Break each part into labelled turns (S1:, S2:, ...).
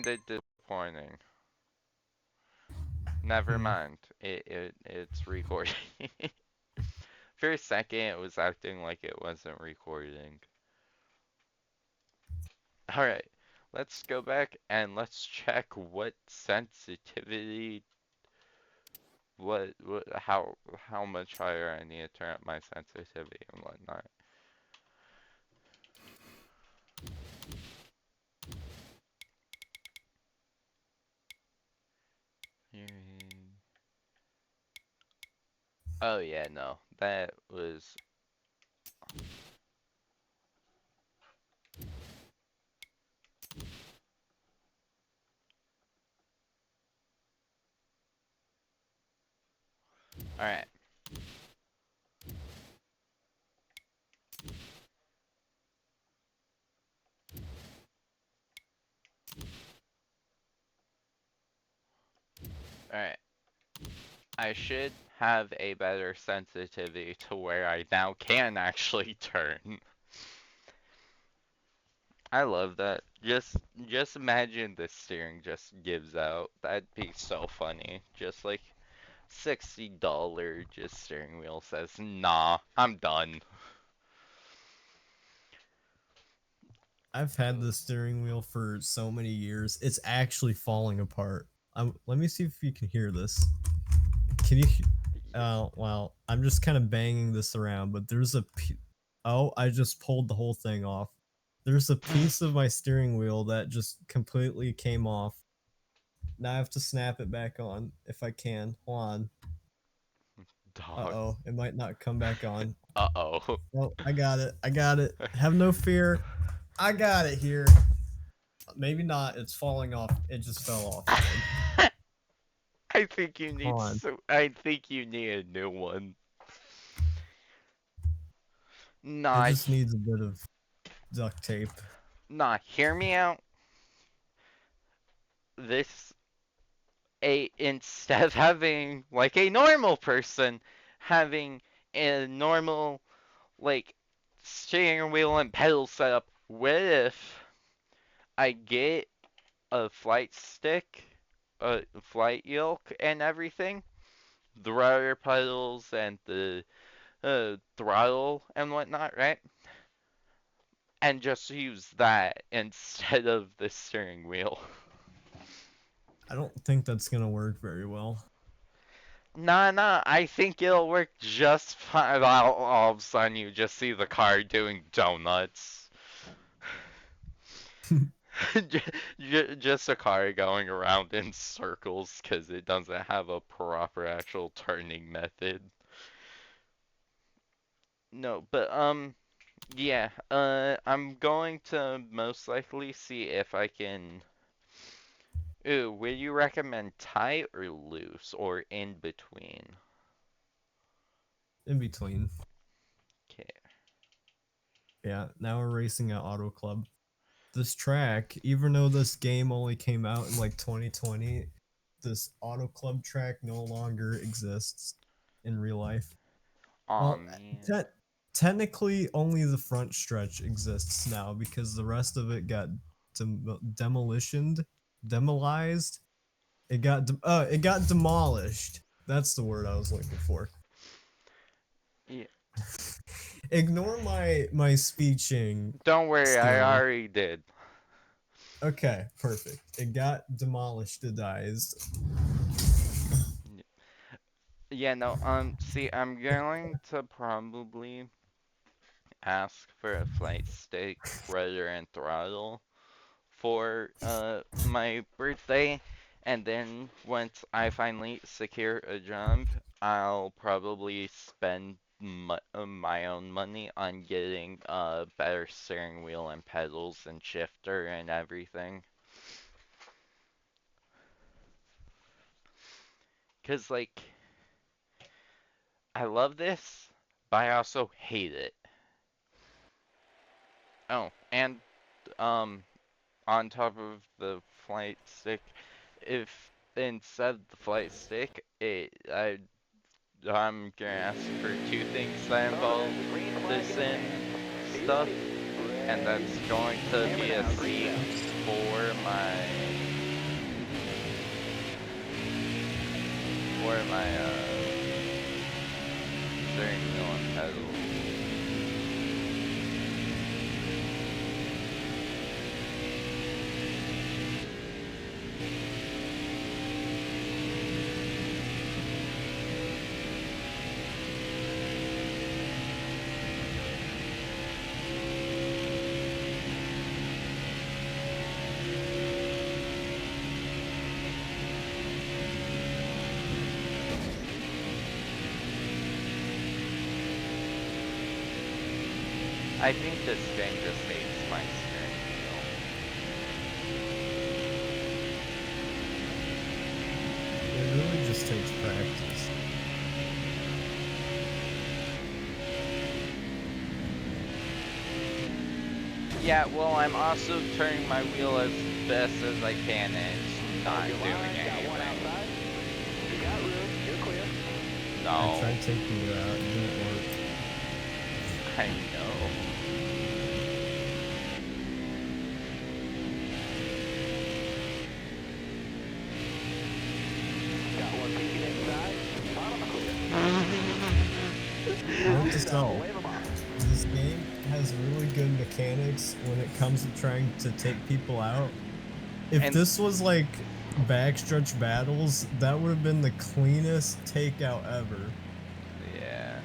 S1: sounded disappointing. Never mind. It's recording. For a second, it was acting like it wasn't recording. Alright, let's go back and let's check what sensitivity, how much higher I need to turn up my sensitivity and whatnot. Hearing. Oh yeah, no, that was. Alright. Alright. I should have a better sensitivity to where I now can actually turn. I love that. Just imagine the steering just gives out. That'd be so funny. Just like $60 just steering wheel says, "Nah, I'm done."
S2: I've had the steering wheel for so many years. It's actually falling apart. Let me see if you can hear this. Can you? Well, I'm just kind of banging this around, but oh, I just pulled the whole thing off. There's a piece of my steering wheel that just completely came off. Now I have to snap it back on if I can. Hold on.
S1: Dog.
S2: Uh-oh, it might not come back on.
S1: Uh-oh.
S2: Oh, I got it. I got it. Have no fear. I got it here. Maybe not. It's falling off. It just fell off again. Hold on.
S1: I think you need a new one.
S2: It
S1: Nah,
S2: just needs a bit of duct tape.
S1: hear me out. This instead of having like a normal person having a normal like steering wheel and pedal setup, what if I get a flight stick, a flight yoke and everything, the rudder pedals and the throttle and whatnot, right? And just use that instead of the steering wheel.
S2: I don't think that's gonna work very well.
S1: Nah, I think it'll work just fine. All of a sudden, you just see the car doing donuts. Just a car going around in circles because it doesn't have a proper actual turning method. No, but yeah, I'm going to most likely see if I can. Ooh, would you recommend tight or loose or in between?
S2: In between.
S1: Okay.
S2: Yeah, now we're racing at Auto Club. This track, even though this game only came out in like 2020, this Auto Club track no longer exists in real life.
S1: Aw,
S2: Well,
S1: man.
S2: te- technically only the front stretch exists now because the rest of it got demolitioned, demolized. It got demolished. That's the word I was looking for.
S1: Yeah.
S2: Ignore my speeching
S1: Don't worry, I
S2: skill.
S1: already did.
S2: Okay, perfect. It got demolished,
S1: Yeah, no, see, I'm going to probably ask for a flight stick, rudder, and throttle for, my birthday, and then once I finally secure a job, I'll probably spend my own money on getting a better steering wheel and pedals and shifter and everything. 'Cause, like, I love this, but I also hate it. Oh, and um, on top of the flight stick, if instead of the flight stick, I'm gonna ask for two things that involve the sim stuff, and that's going to be a seat for my my steering wheel and pedals. I think this game just hates my steering wheel.
S2: It really just takes practice.
S1: Yeah, well, I'm also turning my wheel as best as I can, and it's not doing anything.
S3: You got room. You're clear.
S2: I
S1: No,
S2: tried taking it out, it didn't work.
S1: I know.
S3: Got one peeking inside. Bottom clear.
S2: Note to self,
S3: Wave 'em off.
S2: this game has really good mechanics when it comes to trying to take people out. If
S1: And-
S2: this was like backstretch battles, that would have been the cleanest takeout ever.
S1: Yeah.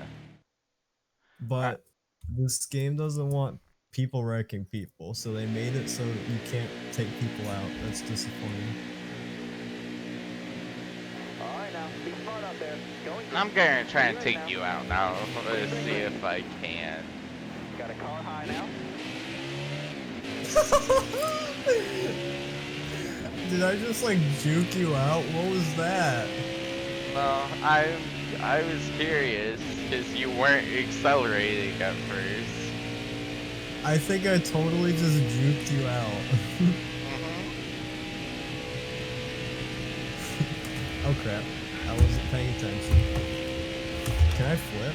S2: But this game doesn't want people wrecking people, so they made it so you can't take people out. That's disappointing.
S3: All right, now. Be smart out there. Going through.
S1: I'm gonna try and
S3: Right
S1: take
S3: now.
S1: you out now. Let's see if I can.
S3: Got a car high now.
S2: Did I just like juke you out? What was that?
S1: No, I was curious because you weren't accelerating at first.
S2: I think I totally just juked you out. Oh crap. I wasn't paying attention. Can I flip?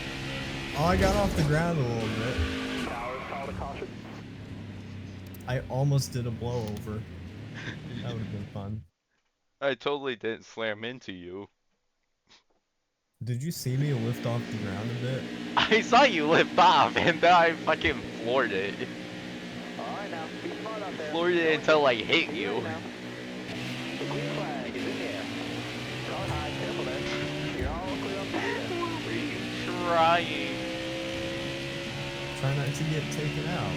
S2: Oh, I got off the ground a little bit.
S3: Towers called a caution.
S2: I almost did a blowover. That would have been fun.
S1: I totally didn't slam into you.
S2: Did you see me lift off the ground a bit?
S1: I saw you lift off, and then I fucking floored it.
S3: All right, now. Be smart out there.
S1: Floored it until I hit
S3: Be
S1: you.
S3: right now. The green flag is in the air. Car high. Careful there. You're all clear on top there.
S1: What were you trying?
S2: Try not to get taken out.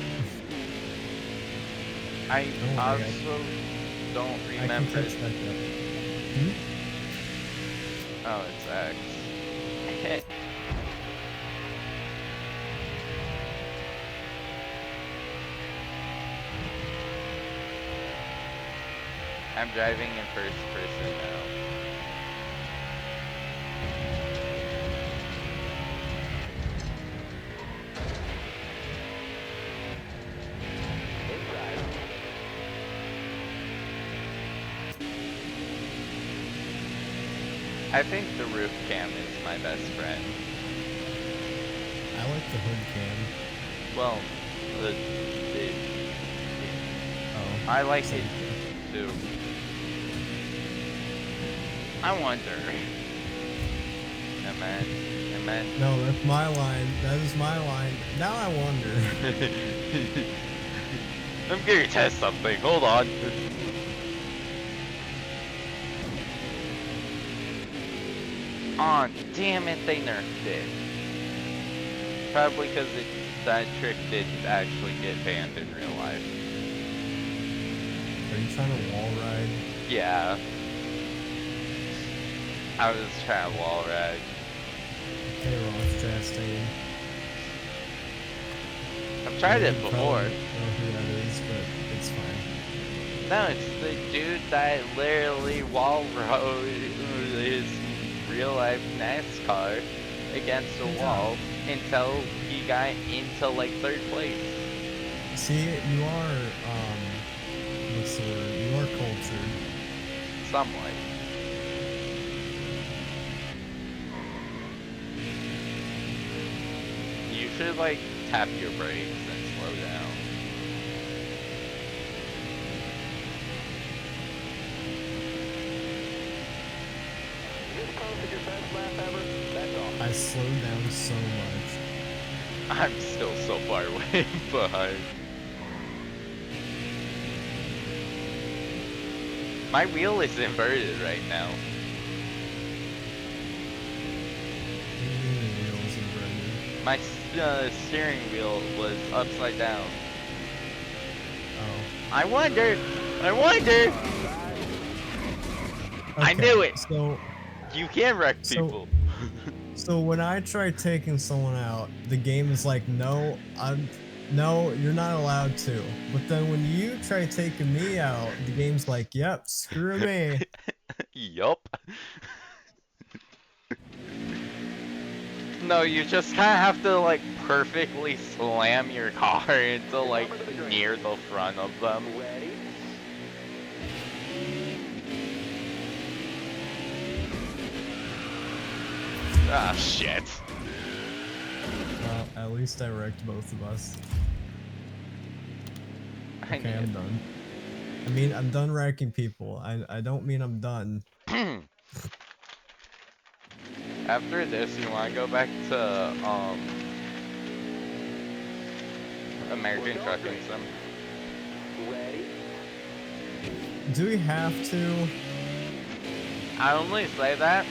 S1: I
S2: Don't worry,
S1: also don't
S2: I can
S1: remember.
S2: catch back up. Hmm?
S1: Oh, it's X. I'm driving in first person now.
S3: Inside.
S1: I think the roof cam is my best friend.
S2: I like the hood cam.
S1: Well, the
S2: Oh.
S1: I like
S2: same
S1: it
S2: thing.
S1: too. I wonder. Amen.
S2: No, that's my line. That is my line. Now I wonder.
S1: I'm gonna test something. Hold on. Aw, damn it, they nerfed it. Probably because that trick didn't actually get banned in real life.
S2: Are you trying to wall ride?
S1: Yeah. I was trying to wall ride.
S2: Hey, Ross Chastain.
S1: I've tried it
S2: You
S1: before.
S2: probably don't know who that is, but it's fine.
S1: No, it's the dude that literally wall rode his real life NASCAR against a wall until he got into like third place.
S2: See, you are, what's the word? You are cultured.
S1: Somewhat. You should like tap your brakes and slow down.
S3: This car posted your best lap ever. That's all.
S2: I slowed down so much.
S1: I'm still so far away behind. My wheel is inverted right now.
S2: Wheels inverted.
S1: My steering wheel was upside down.
S2: Oh.
S1: I wondered. I wondered. I
S2: Okay,
S1: knew it.
S2: So,
S1: You can wreck
S2: So-
S1: people.
S2: so when I try taking someone out, the game is like, no, no, you're not allowed to. But then when you try taking me out, the game's like, yep, screw me.
S1: Yup. No, you just kind of have to like perfectly slam your car into like near the front of them.
S3: Ready?
S1: Ah, shit.
S2: Well, at least I wrecked both of us.
S1: I
S2: Okay, I'm done. I mean, I'm done wrecking people. I don't mean I'm done.
S1: After this, you want to go back to American Trucking Sim?
S3: Ready?
S2: Do we have to?
S1: I only say that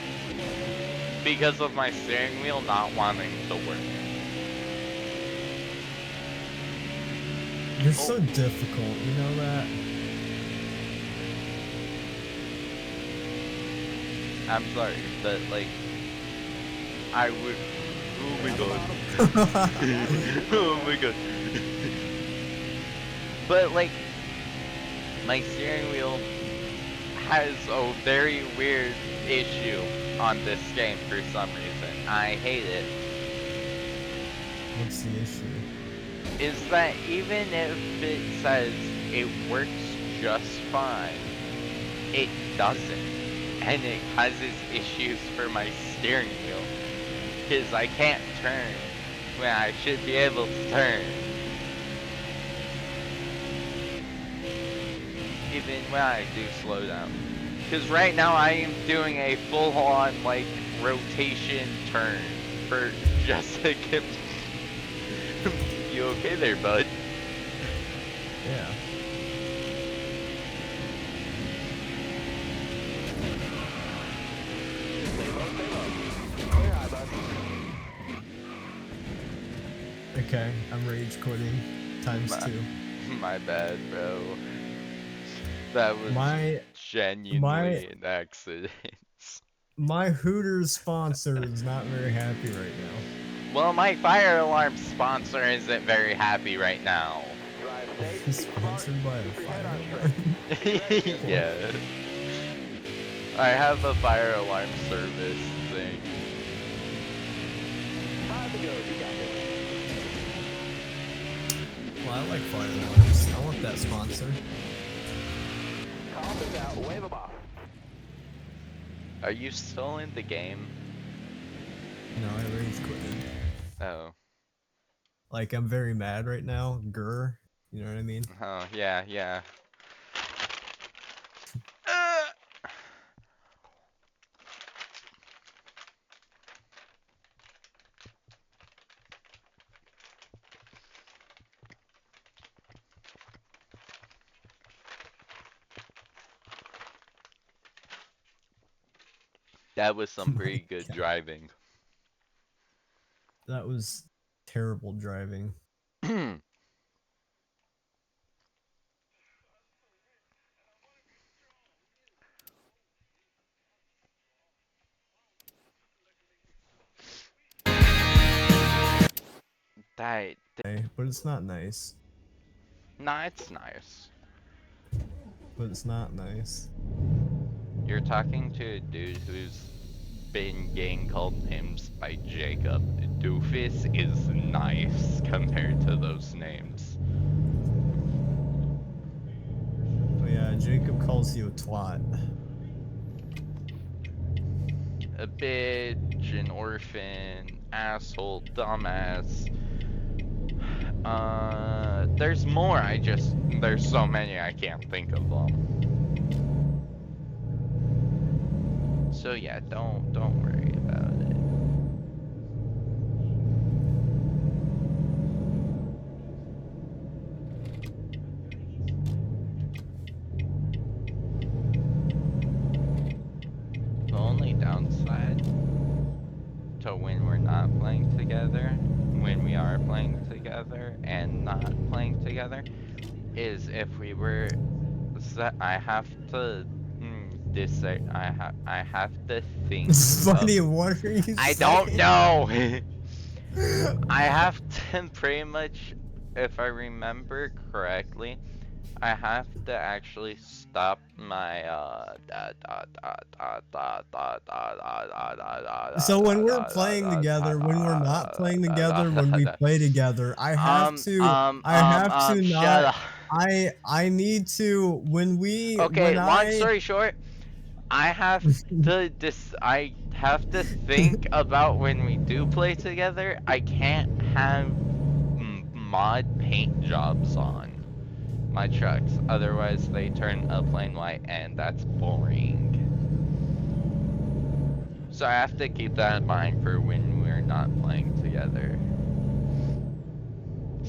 S1: because of my steering wheel not wanting to work.
S2: You're so difficult, you know that?
S1: I'm sorry, but like, I would. Oh my god. Oh my god. But like, my steering wheel has a very weird issue on this game for some reason. I hate it.
S2: What's the issue?
S1: Is that even if it says it works just fine, it doesn't. And it causes issues for my steering wheel. Because I can't turn when I should be able to turn. Even when I do slow down. Because right now I am doing a full-on, like, rotation turn for Jessica. You okay there, bud?
S2: Yeah.
S3: Stay low, stay low. Clear eye, bud.
S2: Okay, I'm rage quitting. Times
S1: My-
S2: 2.
S1: My bad, bro. That was
S2: My
S1: genuinely an accident.
S2: my Hooters sponsor is not very happy right now.
S1: Well, my fire alarm sponsor isn't very happy right now.
S3: Drive safe.
S2: He's
S3: keep smart,
S2: sponsored by a
S3: keep your head
S2: fire
S3: on straight.
S2: alarm.
S1: Yeah. I have a fire alarm service thing.
S3: 5 to go. You got this.
S2: Well, I like fire alarms. I want that sponsor.
S3: Call things out. Wave them off.
S1: Are you still in the game?
S2: No, I rage quitted.
S1: Oh.
S2: Like, I'm very mad right now. Grr. You know what I mean?
S1: Oh, yeah, yeah. That was some pretty good
S2: God.
S1: driving.
S2: That was terrible driving.
S1: That,
S2: Okay, but it's not nice.
S1: nah, it's nice.
S2: But it's not nice.
S1: You're talking to a dude who's been getting called names by Jacob. Doofus is nice compared to those names.
S2: Oh yeah, Jacob calls you a twat.
S1: A bitch, an orphan, asshole, dumbass. There's more, there's so many I can't think of them. So yeah, don't worry about it. The only downside to when we're not playing together, when we are playing together and not playing together, is if we were, I have to, I have to think of,
S2: Buddy, what are you
S1: I don't
S2: saying?
S1: know. I have to pretty much, if I remember correctly, I have to actually stop my
S2: So when we're playing together, when we're not playing together, when we play together,
S1: shut up.
S2: I need to
S1: Okay, long story short, I have to think about when we do play together. I can't have mod paint jobs on my trucks, otherwise they turn a plain white and that's boring. So I have to keep that in mind for when we're not playing together.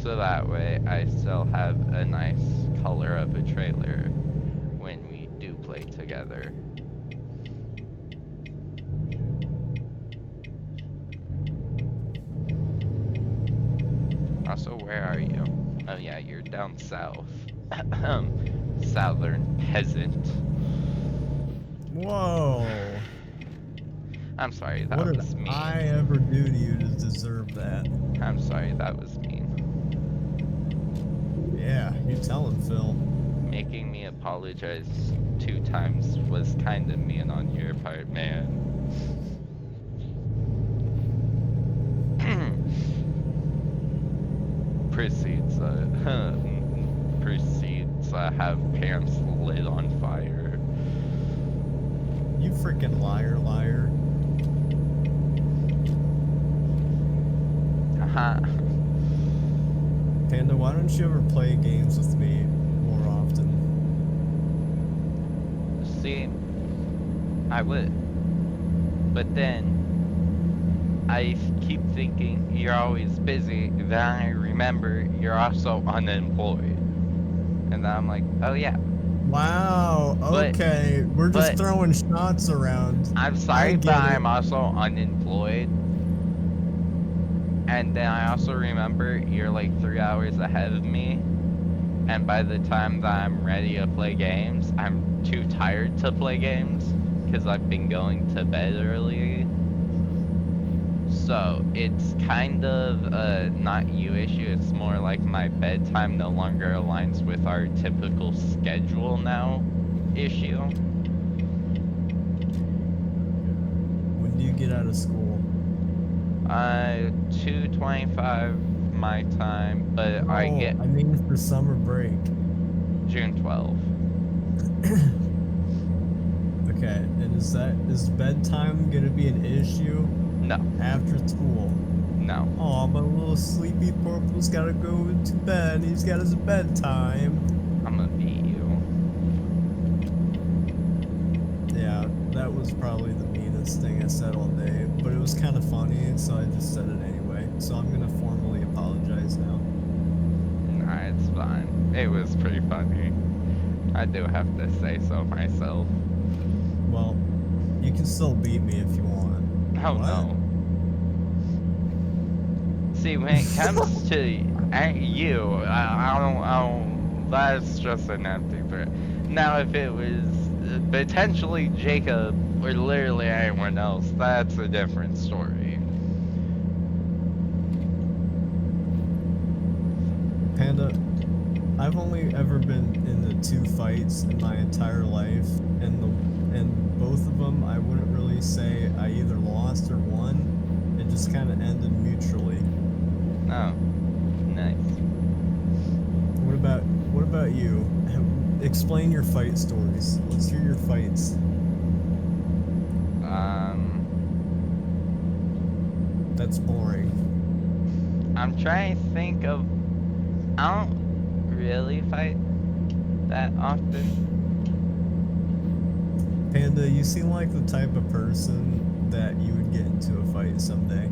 S1: So that way I still have a nice color of a trailer when we do play together. Also, where are you? Oh yeah, you're down south. Southern peasant.
S2: Whoa.
S1: I'm sorry, that
S2: What did
S1: was mean.
S2: I ever do to you to deserve that?
S1: I'm sorry, that was mean.
S2: Yeah, you tell him, Phil.
S1: Making me apologize 2 times was kind of mean on your part, man. Proceeds have pants lit on fire.
S2: You freaking liar.
S1: Haha.
S2: Panda, why don't you ever play games with me more often?
S1: See, I would. But then, I keep thinking you're always busy, then I remember you're also unemployed. And then I'm like, oh yeah.
S2: Wow,
S1: But-
S2: okay. We're just
S1: but-
S2: throwing shots around.
S1: I'm
S2: I
S1: sorry,
S2: get
S1: but
S2: it.
S1: I'm also unemployed. And then I also remember you're like 3 hours ahead of me. And by the time that I'm ready to play games, I'm too tired to play games. Because I've been going to bed early. So it's kind of a not you issue, it's more like my bedtime no longer aligns with our typical schedule now issue.
S2: When do you get out of school?
S1: 2:25 my time, but I
S2: Oh,
S1: get
S2: I mean for summer break.
S1: June 12th.
S2: Okay, and is bedtime gonna be an issue
S1: No,
S2: after school?
S1: no.
S2: Oh, my little sleepy purple's gotta go to bed. He's got his bedtime.
S1: I'm gonna beat you.
S2: Yeah, that was probably the meanest thing I said all day, but it was kind of funny, so I just said it anyway. So I'm gonna formally apologize now.
S1: Nah, it's fine. It was pretty funny. I do have to say so myself.
S2: Well, you can still beat me if you want.
S1: Oh
S2: What?
S1: no. See, when it comes to you, I don't, that's just an empty threat. Now, if it was potentially Jacob or literally anyone else, that's a different story.
S2: Panda, I've only ever been in the 2 fights in my entire life, and both of them I wouldn't really say I either lost or won. It just kind of ended mutually.
S1: Oh, nice.
S2: What about you? Explain your fight stories. Let's hear your fights. That's boring.
S1: I'm trying to think of. I don't really fight that often.
S2: Panda, you seem like the type of person that you would get into a fight someday.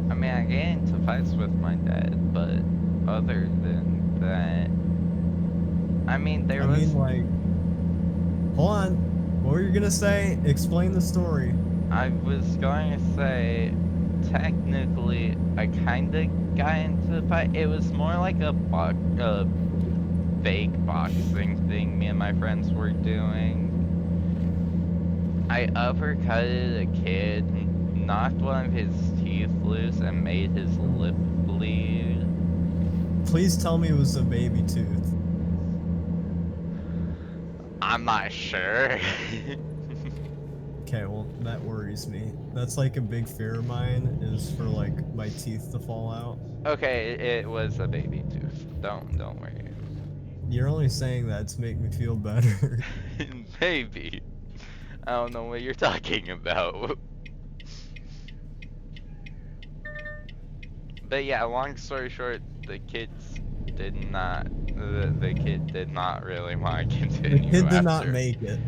S1: I mean, I get into fights with my dad, but other than that, I mean, there
S2: I
S1: was.
S2: mean, like, hold on. What were you gonna say? Explain the story.
S1: I was going to say, technically, I kind of got into a fight. It was more like a fake boxing thing me and my friends were doing. I uppercutted a kid, knocked one of his teeth loose, and made his lip bleed.
S2: Please tell me it was a baby tooth.
S1: I'm not sure.
S2: Okay, well, that worries me. That's like a big fear of mine, is for like my teeth to fall out.
S1: Okay, it was a baby tooth. Don't worry.
S2: You're only saying that to make me feel better.
S1: Maybe. I don't know what you're talking about. But yeah, long story short, the kid did not really want to
S2: The
S1: continue
S2: kid
S1: after.
S2: did not make it.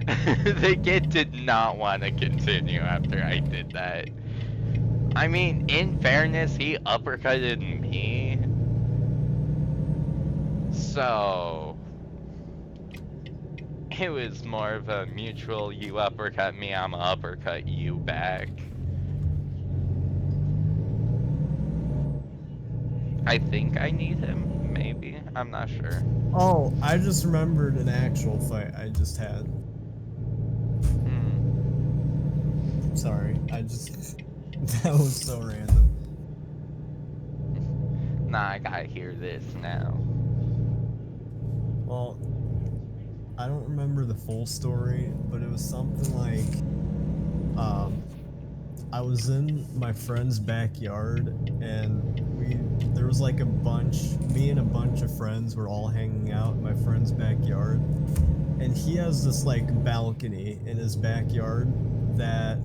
S1: The kid did not want to continue after I did that. I mean, in fairness, he uppercutted me. So it was more of a mutual, you uppercut me, I'm gonna uppercut you back. I think I need him, maybe? I'm not sure.
S2: Oh, I just remembered an actual fight I just had.
S1: Hmm.
S2: Sorry, that was so random.
S1: Nah, I gotta hear this now.
S2: Well, I don't remember the full story, but it was something like, I was in my friend's backyard, and there was like me and a bunch of friends were all hanging out in my friend's backyard, and he has this like balcony in his backyard that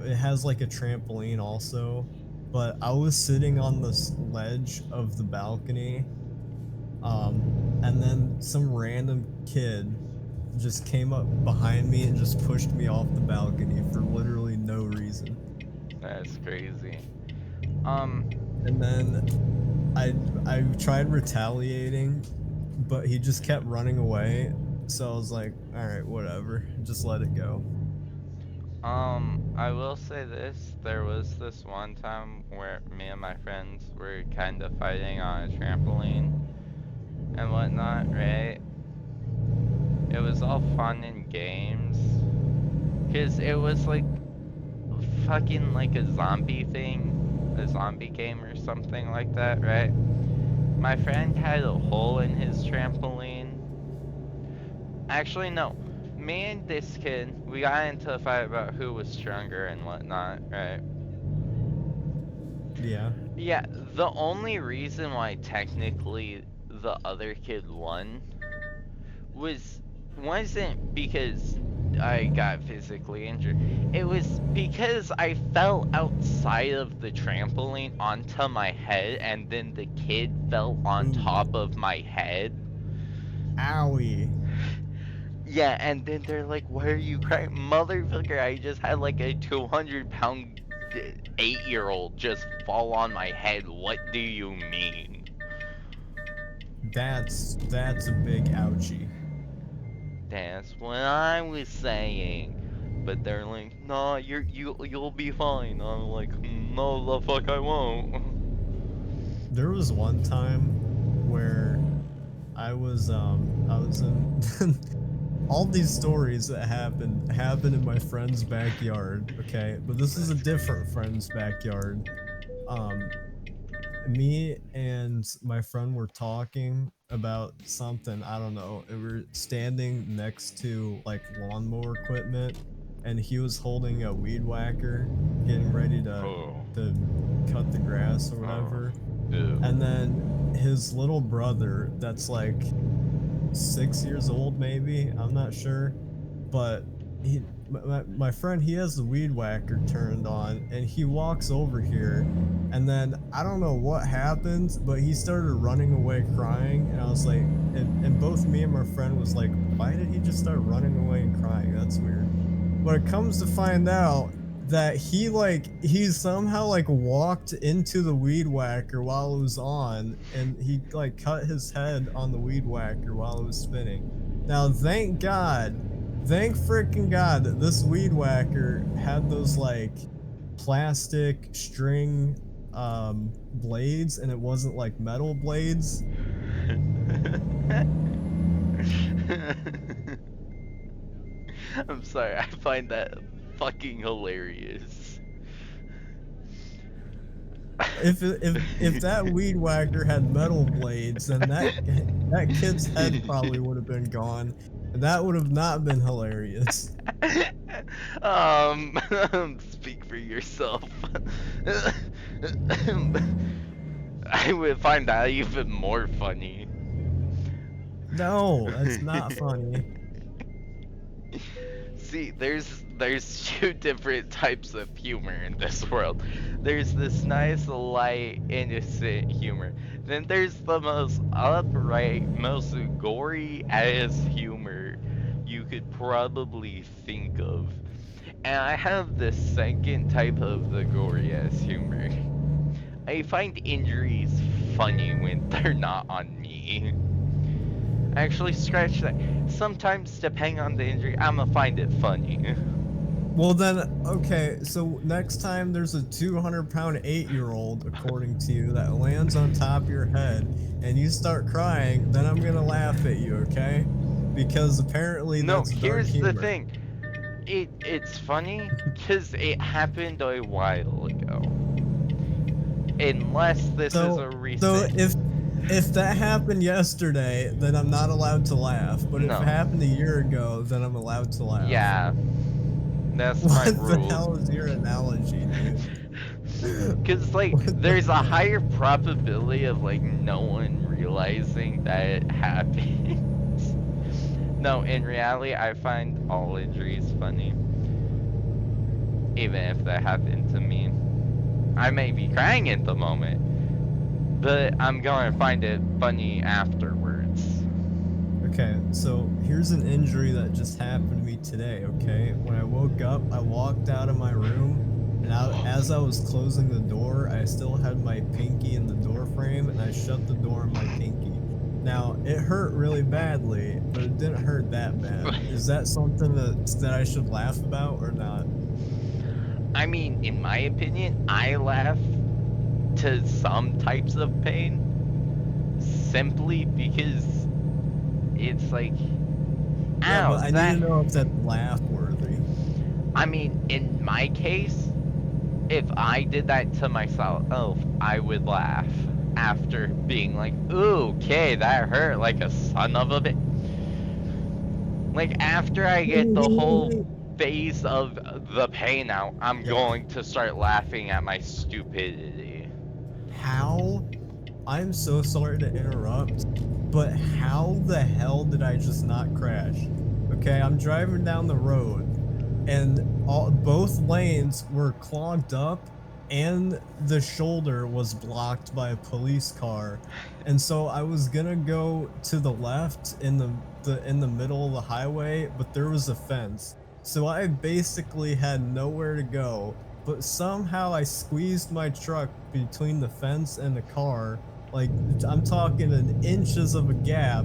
S2: it has like a trampoline also, but I was sitting on this ledge of the balcony, and then some random kid just came up behind me and just pushed me off the balcony for literally no reason.
S1: That's crazy.
S2: And then I tried retaliating, but he just kept running away. So I was like, all right, whatever, just let it go.
S1: I will say this, there was this one time where me and my friends were kind of fighting on a trampoline and whatnot, right? It was all fun and games. Cause it was like fucking like a zombie thing, a zombie game or something like that, right? My friend had a hole in his trampoline. Actually, no. Me and this kid, we got into a fight about who was stronger and whatnot, right?
S2: Yeah.
S1: Yeah, the only reason why technically the other kid won wasn't because I got physically injured. It was because I fell outside of the trampoline onto my head, and then the kid fell on
S2: Ooh.
S1: top of my head.
S2: Owie.
S1: Yeah, and then they're like, why are you crying? Motherfucker, I just had like a 200-pound 8-year-old just fall on my head. What do you mean?
S2: That's a big ouchie.
S1: That's what I was saying. But they're like, nah, you'll be fine. I'm like, no, the fuck I won't.
S2: There was one time where I was in all these stories that happened in my friend's backyard, okay? But this is a different friend's backyard. Me and my friend were talking about something, I don't know. We were standing next to like lawnmower equipment, and he was holding a weed whacker, getting ready to cut the grass or whatever.
S1: Ew.
S2: And then his little brother, that's like 6 years old, maybe, I'm not sure, but my friend, he has the weed whacker turned on, and he walks over here, and then I don't know what happened, but he started running away crying, and I was like, and both me and my friend was like, why did he just start running away and crying? That's weird. But it comes to find out that he somehow like walked into the weed whacker while it was on, and he like cut his head on the weed whacker while it was spinning. Now, thank freaking God that this weed whacker had those like plastic string blades, and it wasn't like metal blades.
S1: I'm sorry, I find that fucking hilarious.
S2: If that weed whacker had metal blades, then that kid's head probably would have been gone, and that would have not been hilarious.
S1: Speak for yourself. I would find that even more funny.
S2: No, that's not funny.
S1: See, there's two different types of humor in this world. There's this nice, light, innocent humor. Then there's the most upright, most gory ass humor you could probably think of. And I have the second type of the gory ass humor. I find injuries funny when they're not on me. Actually, scratch that. Sometimes, depending on the injury, I'ma find it funny.
S2: Well then, okay, so next time there's a 200-pound 8-year-old, according to you, that lands on top of your head, and you start crying, then I'm gonna laugh at you, okay? Because apparently
S1: No,
S2: that's dark
S1: here's the
S2: humor.
S1: thing. It's funny because it happened a while ago. Unless this is a recent.
S2: So if that happened yesterday, then I'm not allowed to laugh. But
S1: No.
S2: if it happened a year ago, then I'm allowed to laugh.
S1: Yeah, that's my
S2: What the
S1: rule.
S2: hell is your analogy, dude?
S1: Because, like,
S2: What the
S1: there's a
S2: hell?
S1: higher probability of, like, no one realizing that it happens. No, in reality, I find all injuries funny. Even if that happened to me. I may be crying at the moment, but I'm going to find it funny afterwards.
S2: Okay, so here's an injury that just happened to me today, okay? When I woke up, I walked out of my room, and as I was closing the door, I still had my pinky in the door frame, and I shut the door on my pinky. Now, it hurt really badly, but it didn't hurt that bad. Is that something that I should laugh about or not?
S1: I mean, in my opinion, I laugh to some types of pain simply because it's like,
S2: Yeah,
S1: ow,
S2: but I
S1: that.
S2: need to know if that's laugh worthy.
S1: I mean, in my case, if I did that to myself, I would laugh after being like, ooh, okay, that hurt like a son of a bitch. Like, after I get the whole phase of the pain out, I'm
S2: Yeah.
S1: going to start laughing at my stupidity.
S2: How? I'm so sorry to interrupt, but how the hell did I just not crash? Okay, I'm driving down the road, and both lanes were clogged up, and the shoulder was blocked by a police car, and so I was gonna go to the left in the middle of the highway, but there was a fence, so I basically had nowhere to go. But somehow I squeezed my truck between the fence and the car, like I'm talking an inches of a gap,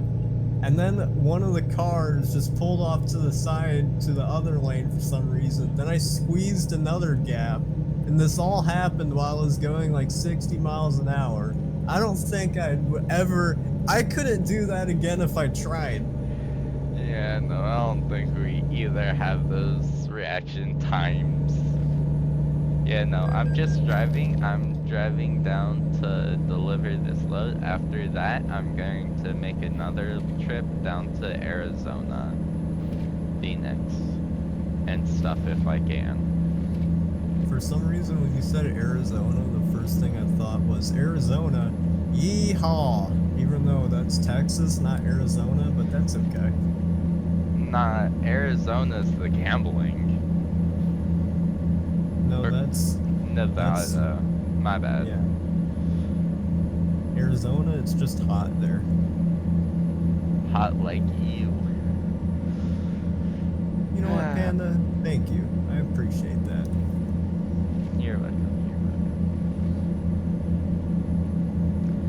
S2: and then one of the cars just pulled off to the side to the other lane for some reason. Then I squeezed another gap, and this all happened while I was going like 60 miles an hour. I don't think I couldn't do that again if I tried.
S1: Yeah, no, I don't think we either have those reaction times. Yeah, no, I'm driving down to deliver this load. After that, I'm going to make another trip down to Arizona, Phoenix, and stuff if I can.
S2: For some reason, when you said Arizona, the first thing I thought was Arizona, yeehaw! Even though that's Texas, not Arizona, but that's okay.
S1: Nah, Arizona's the gambling.
S2: No,
S1: Or-
S2: that's
S1: Nevada. My bad.
S2: yeah. Arizona, it's just hot there.
S1: hot like you.
S2: You know what, Panda? Thank you. I appreciate that.
S1: You're welcome. You're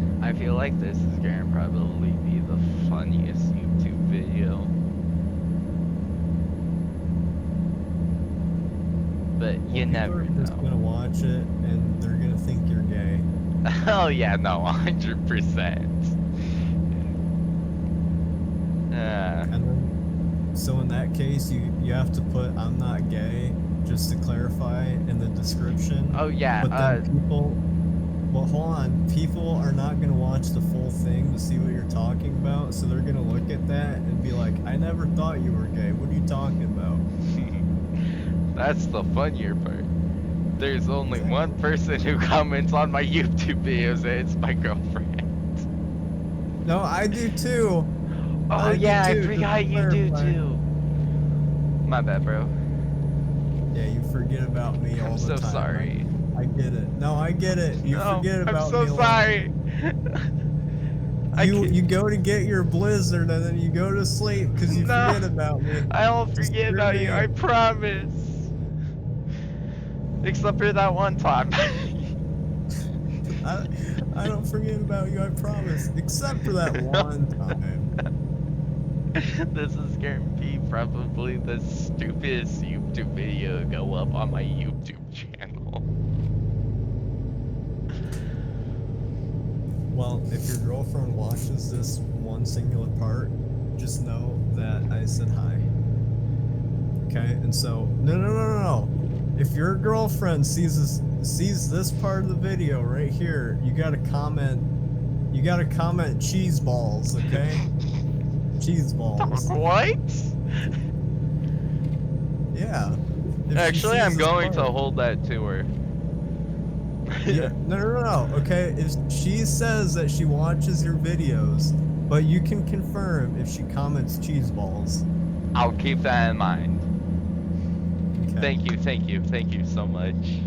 S1: welcome. I feel like this is gonna probably be the funniest YouTube video. But you
S2: Well,
S1: never
S2: people are just
S1: know.
S2: gonna watch it and they're gonna think you're gay.
S1: Oh yeah, no, 100%.
S2: And then, so in that case, you have to put "I'm not gay" just to clarify in the description.
S1: Oh yeah,
S2: But then people, well, hold on, people are not gonna watch the full thing to see what you're talking about, so they're gonna look at that and be like, "I never thought you were gay. What are you talking about?"
S1: that's the funnier part. There's only
S2: Exactly.
S1: one person who comments on my YouTube videos, and it's my girlfriend.
S2: No, I do too.
S1: Oh
S2: I do
S1: yeah, I
S2: too, just to
S1: forgot you do
S2: clarify.
S1: too. My bad, bro.
S2: Yeah, you forget about me all
S1: I'm
S2: the
S1: so
S2: time.
S1: sorry.
S2: I get it. No, I get it. You
S1: No,
S2: forget
S1: I'm
S2: about
S1: so
S2: me a lot.
S1: sorry. I
S2: You
S1: can't-
S2: you go to get your blizzard and then you go to sleep because you
S1: No,
S2: forget about me.
S1: I don't
S2: Just
S1: forget
S2: screw
S1: about
S2: me.
S1: you. I promise. Except for that one time.
S2: I don't forget about you, I promise. Except for that one time.
S1: This is gonna be probably the stupidest YouTube video to go up on my YouTube channel.
S2: Well, if your girlfriend watches this one singular part, just know that I said hi. Okay? And so no. If your girlfriend sees this part of the video right here, you gotta comment cheese balls, okay? Cheese balls.
S1: What?
S2: Yeah. If she
S1: Actually,
S2: sees
S1: I'm
S2: this
S1: going to
S2: part.
S1: hold that to her.
S2: Yeah. No. Okay, if she says that she watches your videos, but you can confirm if she comments cheese balls.
S1: I'll keep that in mind.
S2: Okay.
S1: Thank you so much.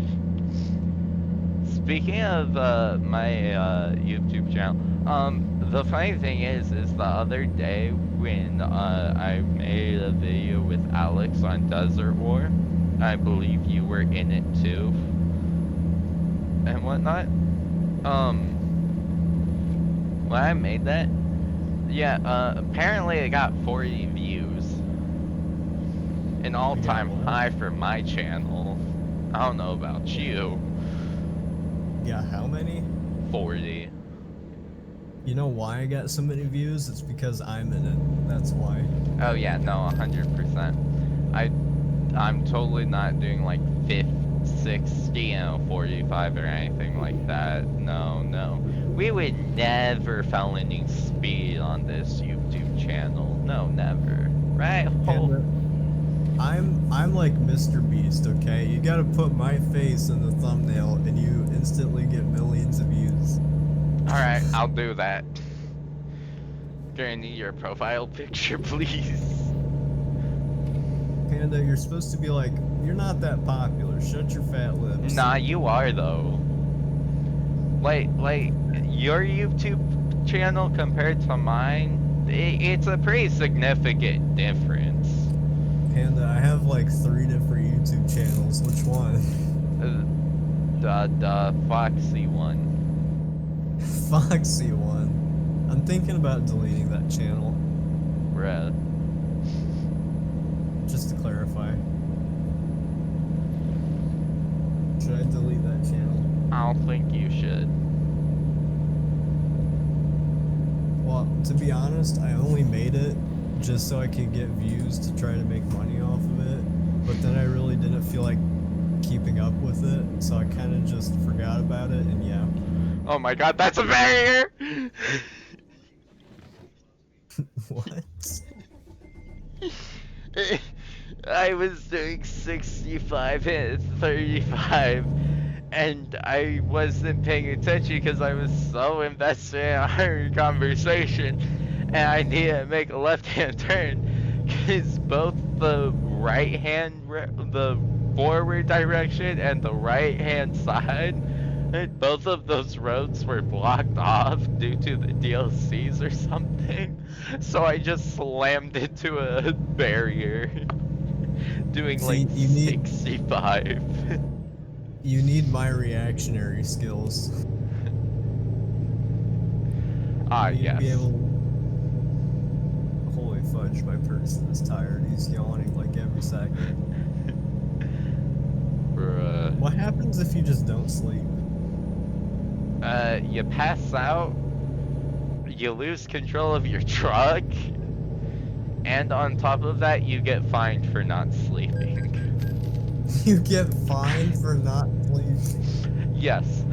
S1: Speaking of my YouTube channel, the funny thing is the other day when I made a video with Alex on Desert War, I believe you were in it too, and whatnot. When I made that, yeah, apparently it got 40 views, an all-time
S2: what?
S1: high for my channel. I don't know about you.
S2: Yeah, how many?
S1: 40.
S2: You know why I got so many views? It's because I'm in it. That's why.
S1: Oh yeah, no, 100%. I'm totally not doing like 50, 60, 45 or anything like that. No. We would never felony speed on this YouTube channel. No, never. Right?
S2: Panda, I'm like Mr. Beast, okay? You gotta put my face in the thumbnail and you instantly get millions of views.
S1: Alright, I'll do that. Gonna need your profile picture, please.
S2: Panda, you're supposed to be like, you're not that popular. Shut your fat lips.
S1: Nah, you are though. Like your YouTube channel compared to mine, it's a pretty significant difference.
S2: Panda, I have like 3 different YouTube channels. Which one?
S1: The Foxy one.
S2: Foxy one. I'm thinking about deleting that channel.
S1: Bruh.
S2: Just to clarify. Should I delete that channel?
S1: I don't think you should.
S2: Well, to be honest, I only made it just so I could get views to try to make money off of it. But then I really didn't feel like keeping up with it, so I kind of just forgot about it, and yeah.
S1: Oh my god, that's a barrier!
S2: What?
S1: I was doing 65 and 35, and I wasn't paying attention because I was so invested in our conversation, and I needed to make a left-hand turn because both the right-hand, the forward direction and the right-hand side Both of those roads were blocked off due to the DLCs or something. So I just slammed into a barrier. Doing
S2: See,
S1: like
S2: you need-
S1: 65.
S2: You need my reactionary skills.
S1: Ah,
S2: You need to be
S1: yes.
S2: able. Holy fudge! My person is tired. He's yawning like every second.
S1: Bruh.
S2: What happens if you just don't sleep?
S1: You pass out, you lose control of your truck, and on top of that, you get fined for not sleeping.
S2: You get fined for not sleeping.
S1: Yes.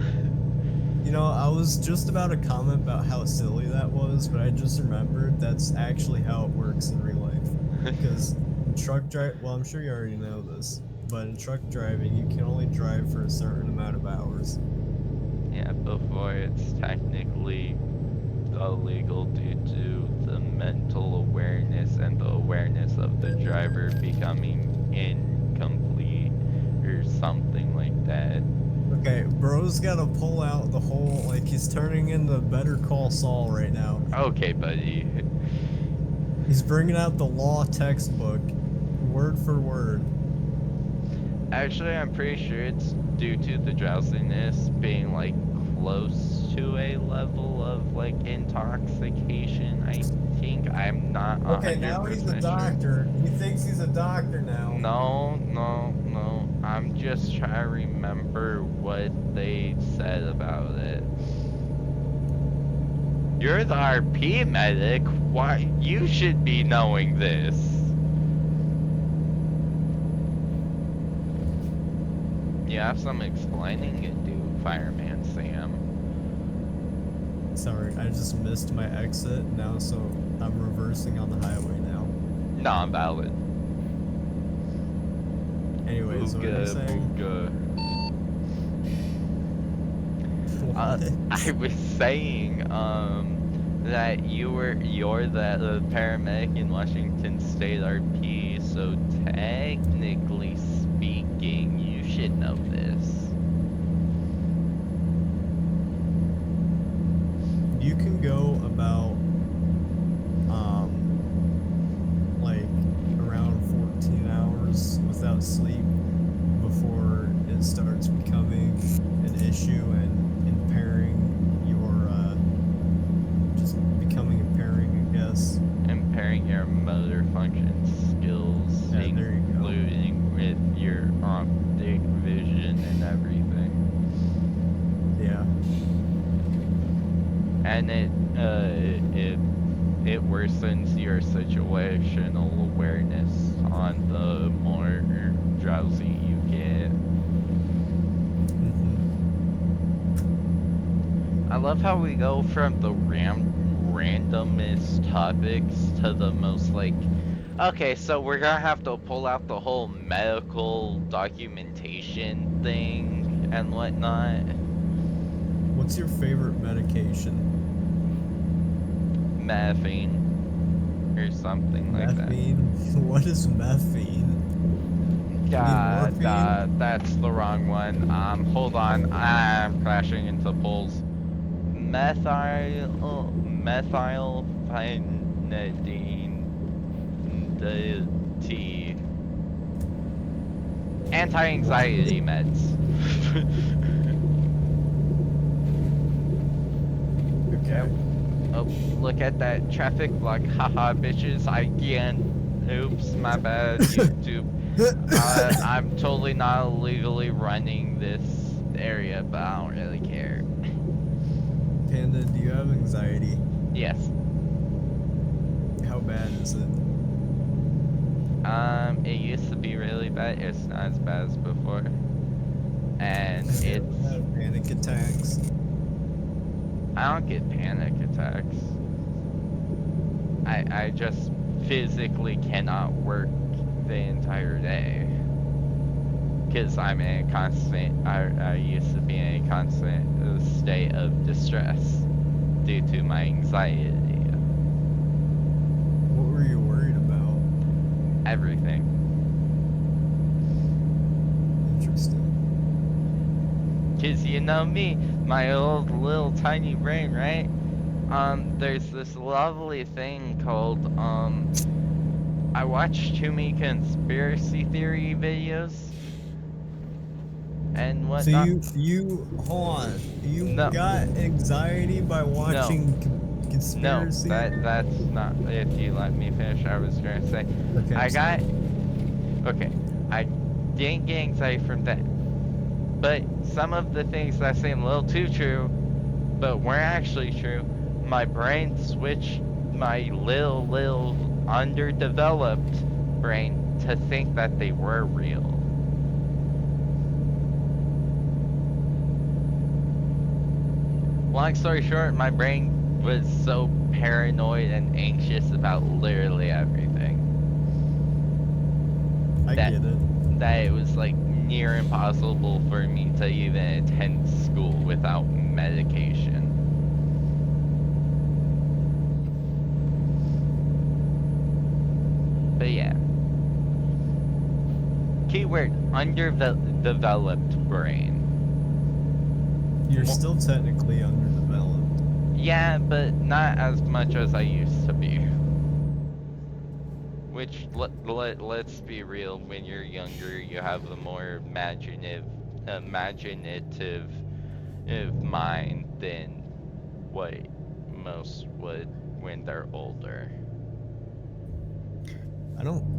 S2: You know, I was just about to comment about how silly that was, but I just remembered that's actually how it works in real life. Because in truck drive, well, I'm sure you already know this, but in truck driving, you can only drive for a certain amount of hours.
S1: Yeah, before it's technically illegal due to the mental awareness and the awareness of the driver becoming incomplete or something like that.
S2: Okay, bro's gotta pull out the whole, like, he's turning into Better Call Saul right now.
S1: Okay, buddy.
S2: He's bringing out the law textbook, word for word.
S1: Actually, I'm pretty sure it's due to the drowsiness being like close to a level of like intoxication. I think I'm not 100%
S2: Okay, now he's a
S1: sure.
S2: doctor. He thinks he's a doctor now.
S1: No. I'm just trying to remember what they said about it. You're the RP medic. Why? You should be knowing this. You have some explaining to do, Fireman Sam.
S2: Sorry, I just missed my exit now, so I'm reversing on the highway now.
S1: Non-valid.
S2: Anyways, what are you saying?
S1: Booga.
S2: What?
S1: I was saying, that you're the paramedic in Washington State RP, so technically speaking, you should know this.
S2: You can go about, like, around 14 hours without sleep before it starts becoming an issue and impairing your, just becoming impairing, I guess.
S1: Impairing your motor function skills,
S2: Yeah, there you go.
S1: including with your optic vision and everything.
S2: Yeah.
S1: And it worsens your situational awareness on the more drowsy you get.
S2: Mhm.
S1: I love how we go from the randomest topics to the most like, okay, so we're gonna have to pull out the whole medical documentation thing and whatnot.
S2: What's your favorite medication?
S1: Methane or something like that.
S2: Methine? What is methine? morphine?
S1: That's the wrong one. Hold on, I'm crashing into poles. Methylphenidine T. Anti-anxiety meds.
S2: Okay.
S1: Oh, look at that traffic block. Haha, bitches. Oops, my bad, YouTube. I'm totally not illegally running this area, but I don't really care.
S2: Panda, do you have anxiety?
S1: Yes.
S2: How bad is it?
S1: It used to be really bad. It's not as bad as before. And
S2: Have you
S1: it's...
S2: ever had panic attacks?
S1: I don't get panic attacks. I just physically cannot work the entire day. Because I'm in a constant... I used to be in a constant state of distress due to my anxiety.
S2: What were you worried about?
S1: Everything.
S2: Interesting.
S1: Cause you know me, my old little tiny brain, right? There's this lovely thing called, I watch too many conspiracy theory videos and
S2: So
S1: whatnot.
S2: you hold on. You
S1: No,
S2: got anxiety by
S1: no,
S2: watching
S1: no,
S2: conspiracy?
S1: that's not, if you let me finish, I was gonna say,
S2: Okay, I'm
S1: I
S2: sorry.
S1: got, okay, I didn't get anxiety from that, but some of the things that seem a little too true, but weren't actually true, my brain switched my little underdeveloped brain to think that they were real. Long story short, my brain was so paranoid and anxious about literally everything
S2: I
S1: that
S2: get it.
S1: that it was like near impossible for me to even attend school without medication. But yeah. Keyword underdeveloped brain.
S2: You're
S1: Mo-
S2: still technically underdeveloped.
S1: Yeah, but not as much as I used to be. Which, let's be real, when you're younger, you have a more imaginative mind than what most would when they're older.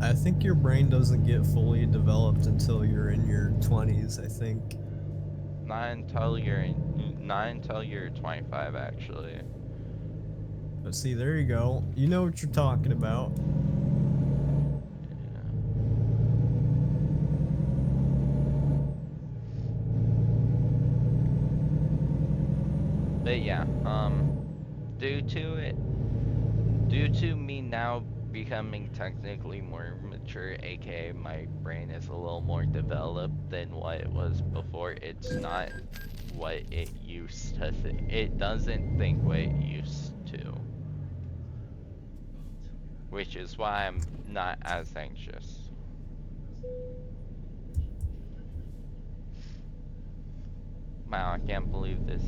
S2: I think your brain doesn't get fully developed until you're in your 20s, I think.
S1: Not until you're 25, actually.
S2: But see, there you go. You know what you're talking about.
S1: Yeah. But yeah, due to it, due to me now becoming technically more mature, aka my brain is a little more developed than what it was before, it's not what it used to think. It doesn't think what it used to. Which is why I'm not as anxious. Wow, I can't believe this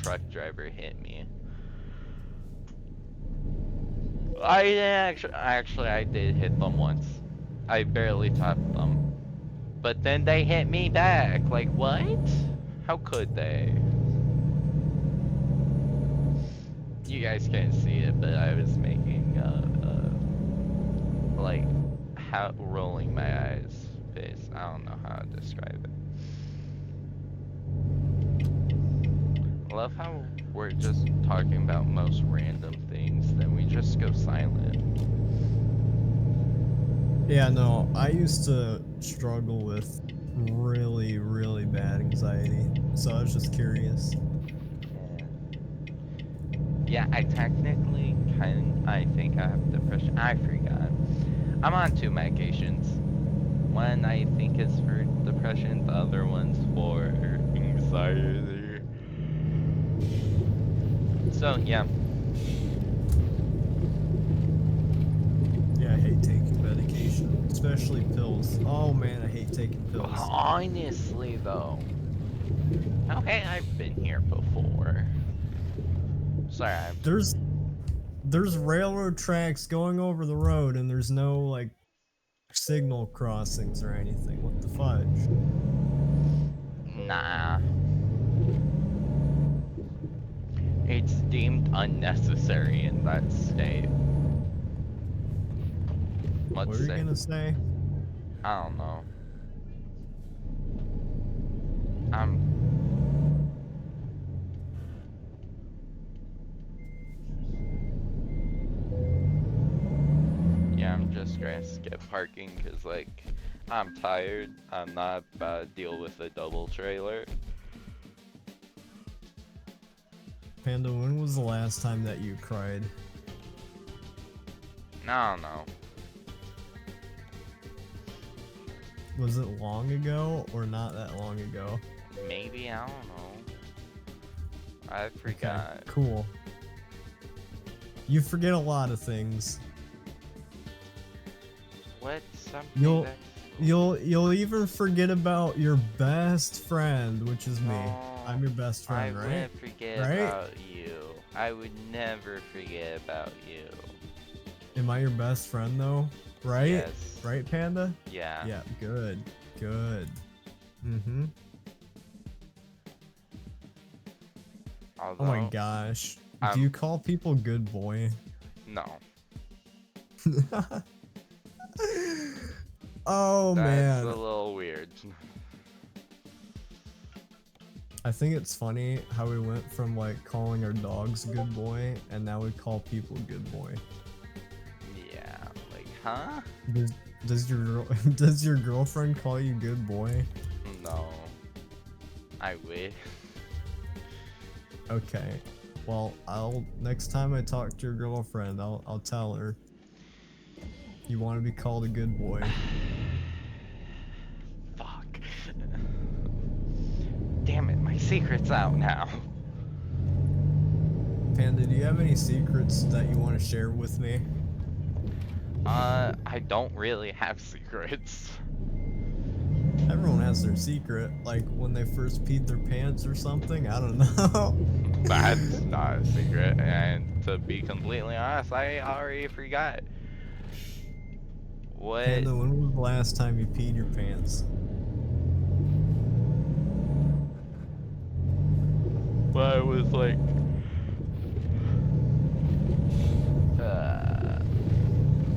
S1: truck driver hit me. I did hit them once. I barely topped them. But then they hit me back. Like, what? How could they? You guys can't see it, but I was making, like, how rolling my eyes face. I don't know how to describe it. I love how we're just talking about most random things, then we just go silent.
S2: Yeah, no, I used to struggle with really, really bad anxiety. So I was just curious.
S1: Yeah, I technically I think I have depression. I forgot. I'm on 2 medications. One I think is for depression, the other one's for anxiety. So, yeah.
S2: Yeah, I hate taking medication, especially pills. Oh man, I hate taking pills.
S1: Honestly, though. Okay, I've been here before. Sorry,
S2: There's railroad tracks going over the road and there's no like signal crossings or anything. What the fudge?
S1: nah. It's deemed unnecessary in that state.
S2: What
S1: Let's
S2: were you
S1: say.
S2: gonna say?
S1: I don't know. I'm Yeah, I'm just gonna skip parking because, like, I'm tired. I'm not about to deal with a double trailer.
S2: Panda, when was the last time that you cried?
S1: I don't know.
S2: Was it long ago or not that long ago?
S1: Maybe, I don't know. I forgot.
S2: Okay, cool. You forget a lot of things.
S1: What's something
S2: You'll-
S1: that's
S2: You'll even forget about your best friend, which is me.
S1: No,
S2: I'm your best
S1: I
S2: friend, right?
S1: wouldn't forget
S2: Right?
S1: about you. I would never forget about you.
S2: Am I your best friend though? Right?
S1: Yes.
S2: Right, Panda?
S1: Yeah.
S2: Yeah, good. Good. Mm-hmm.
S1: Although,
S2: Oh my gosh.
S1: I'm-
S2: Do you call people good boy?
S1: no.
S2: Oh
S1: That's
S2: man.
S1: a little weird.
S2: I think it's funny how we went from like calling our dogs good boy and now we call people good boy.
S1: Yeah, like, huh?
S2: Does does your girlfriend call you good boy?
S1: No. I wish.
S2: Okay. Well, next time I talk to your girlfriend, I'll tell her you want to be called a good boy.
S1: Fuck. Damn it, my secret's out now.
S2: Panda, do you have any secrets that you want to share with me?
S1: I don't really have secrets.
S2: Everyone has their secret, like when they first peed their pants or something. I don't know.
S1: That's not a secret, and to be completely honest, I already forgot. What?
S2: Panda, when was the last time you peed your pants?
S1: Well, I was like,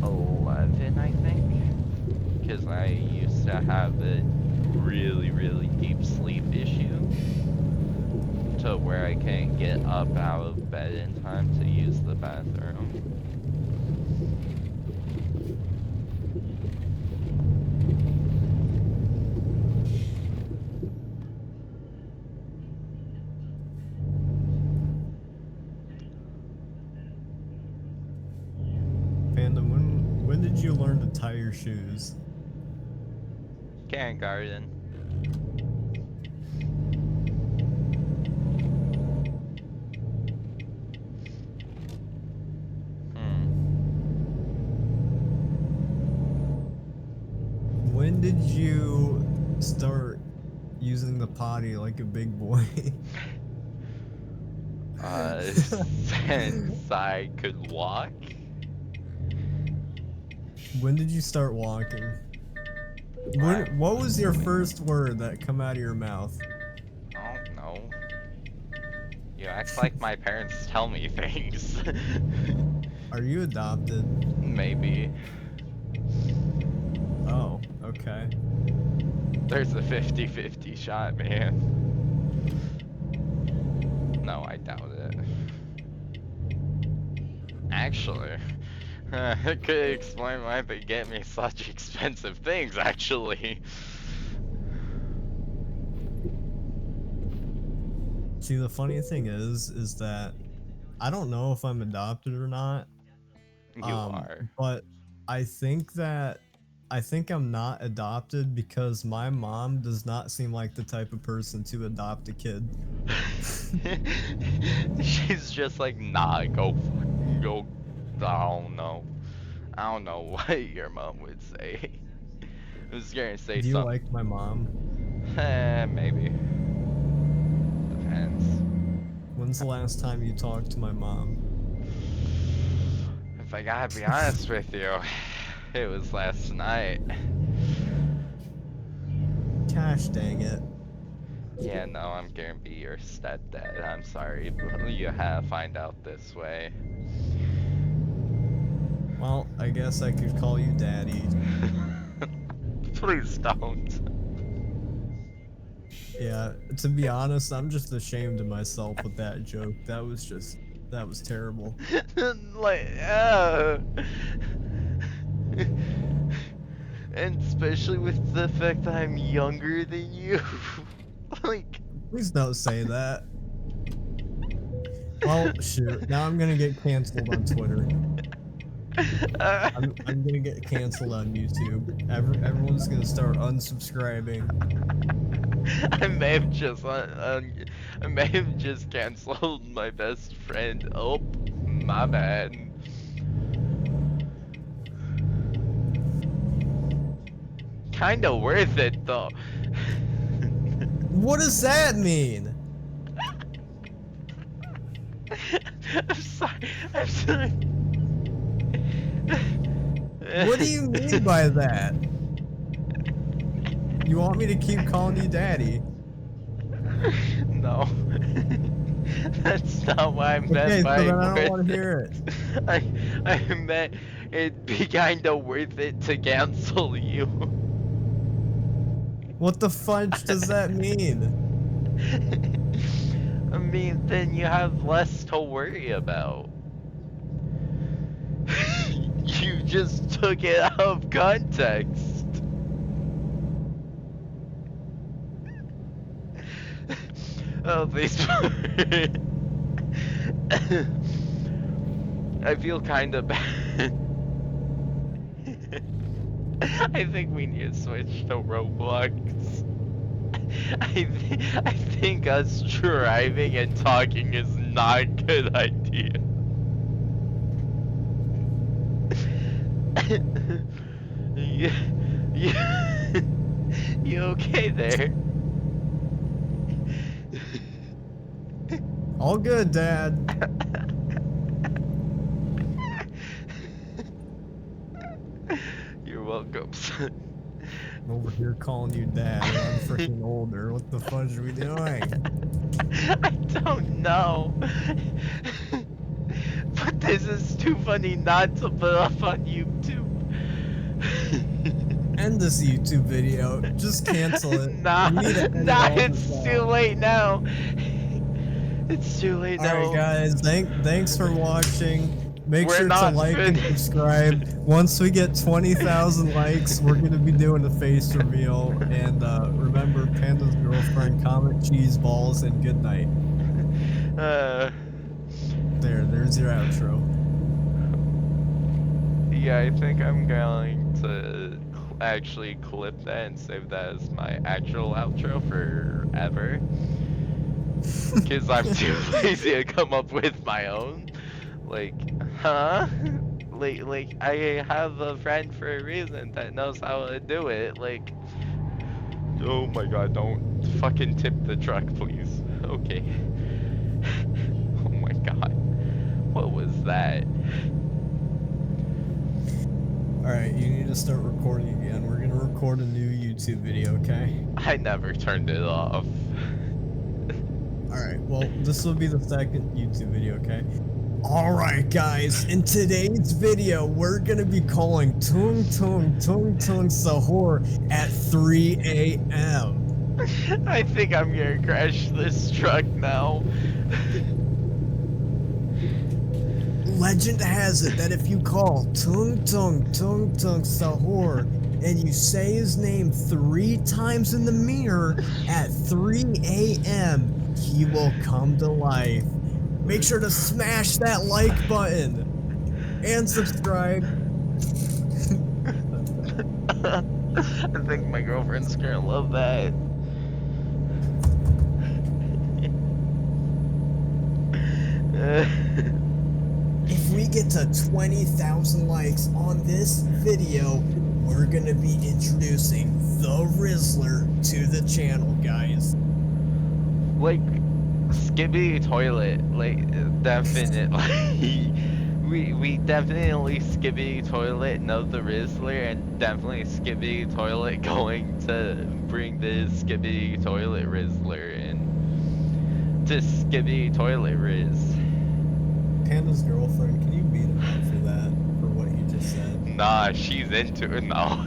S1: 11, I think, because I used to have a really, really deep sleep issue, to where I can't get up out of bed in time to use the bathroom.
S2: Panda, when did you learn to tie your shoes?
S1: Kindergarten.
S2: When did you start using the potty like a big boy?
S1: Since I could walk.
S2: When did you start walking? What was your first word that come out of your mouth?
S1: I don't know. You act like my parents tell me things.
S2: Are you adopted?
S1: Maybe.
S2: Oh, okay.
S1: There's a 50-50 shot, man. No, I doubt it. Actually, it could explain why they get me such expensive things, actually.
S2: See, the funny thing is that I don't know if I'm adopted or not.
S1: You are.
S2: But I think I'm not adopted because my mom does not seem like the type of person to adopt a kid.
S1: She's just like, nah, go. I don't know. I don't know what your mom would say. I was gonna say
S2: Do you
S1: something.
S2: like my mom?
S1: Maybe. Depends.
S2: When's the last time you talked to my mom?
S1: If I gotta be honest with you, it was last night.
S2: Gosh dang it.
S1: Yeah, no, I'm gonna be your stepdad. I'm sorry, but you have to find out this way.
S2: Well, I guess I could call you daddy.
S1: Please don't.
S2: Yeah, to be honest, I'm just ashamed of myself with that joke. That was terrible.
S1: Like, and especially with the fact that I'm younger than you. Like,
S2: Please don't say that. Well, shoot. Now I'm gonna get canceled on Twitter. I'm gonna get canceled on YouTube. Everyone's gonna start unsubscribing.
S1: I may have just canceled my best friend. Oh, my bad. kinda worth it though.
S2: What does that mean?
S1: I'm sorry. I'm sorry.
S2: What do you mean by that? You want me to keep calling you daddy?
S1: No. That's not what I meant
S2: Okay, so
S1: by
S2: then I don't
S1: worth
S2: want to hear it.
S1: I meant it'd be kinda worth it to cancel you.
S2: What the fudge does that mean?
S1: I mean, then you have less to worry about. You just took it out of context. Oh, Facebook. I feel kinda bad. I think we need to switch to Roblox. I think us driving and talking is not a good idea. you, you, you okay there?
S2: All good, Dad.
S1: You're welcome, son.
S2: I'm over here calling you dad. I'm freaking older. What the fudge are we doing?
S1: I don't know. But this is too funny not to put up on YouTube.
S2: End this YouTube video. Just cancel it.
S1: Nah,
S2: We need to edit
S1: nah,
S2: all
S1: it's
S2: this
S1: too
S2: out.
S1: late now. It's too late now.
S2: Alright guys, thanks for watching. Make
S1: We're
S2: sure to
S1: not
S2: like and
S1: finished.
S2: subscribe. Once we get 20,000 likes, we're gonna be doing a face reveal. And remember, Panda's girlfriend, comment cheese balls, and good night. There's your outro.
S1: Yeah, I think I'm going to actually clip that and save that as my actual outro forever. Because I'm too lazy to come up with my own. Like, huh? Like, I have a friend for a reason that knows how to do it. Like, oh my god, don't fucking tip the truck, please. Okay. Oh my god. What was that?
S2: Alright, you need to start recording again. We're gonna record a new YouTube video, okay?
S1: I never turned it off.
S2: Alright, well, this will be the second YouTube video, okay? Alright, guys, in today's video, we're gonna be calling Tung Tung Tung Tung Sahur at 3 a.m.
S1: I think I'm gonna crash this truck now.
S2: Legend has it that if you call Tung Tung Tung Tung Sahur and you say his name 3 times in the mirror at 3 a.m., he will come to life. Make sure to smash that like button and subscribe.
S1: I think my girlfriend's gonna love that.
S2: If we get to 20,000 likes on this video, we're gonna be introducing the Rizzler to the channel, guys.
S1: Like, Skippy Toilet, like, definitely. We definitely Skippy Toilet know the Rizzler, and definitely Skippy Toilet going to bring the Skippy Toilet Rizzler in. To Skippy Toilet Riz.
S2: Panda's girlfriend, can you beat him up for that? For what he just said?
S1: Nah, she's into it. No.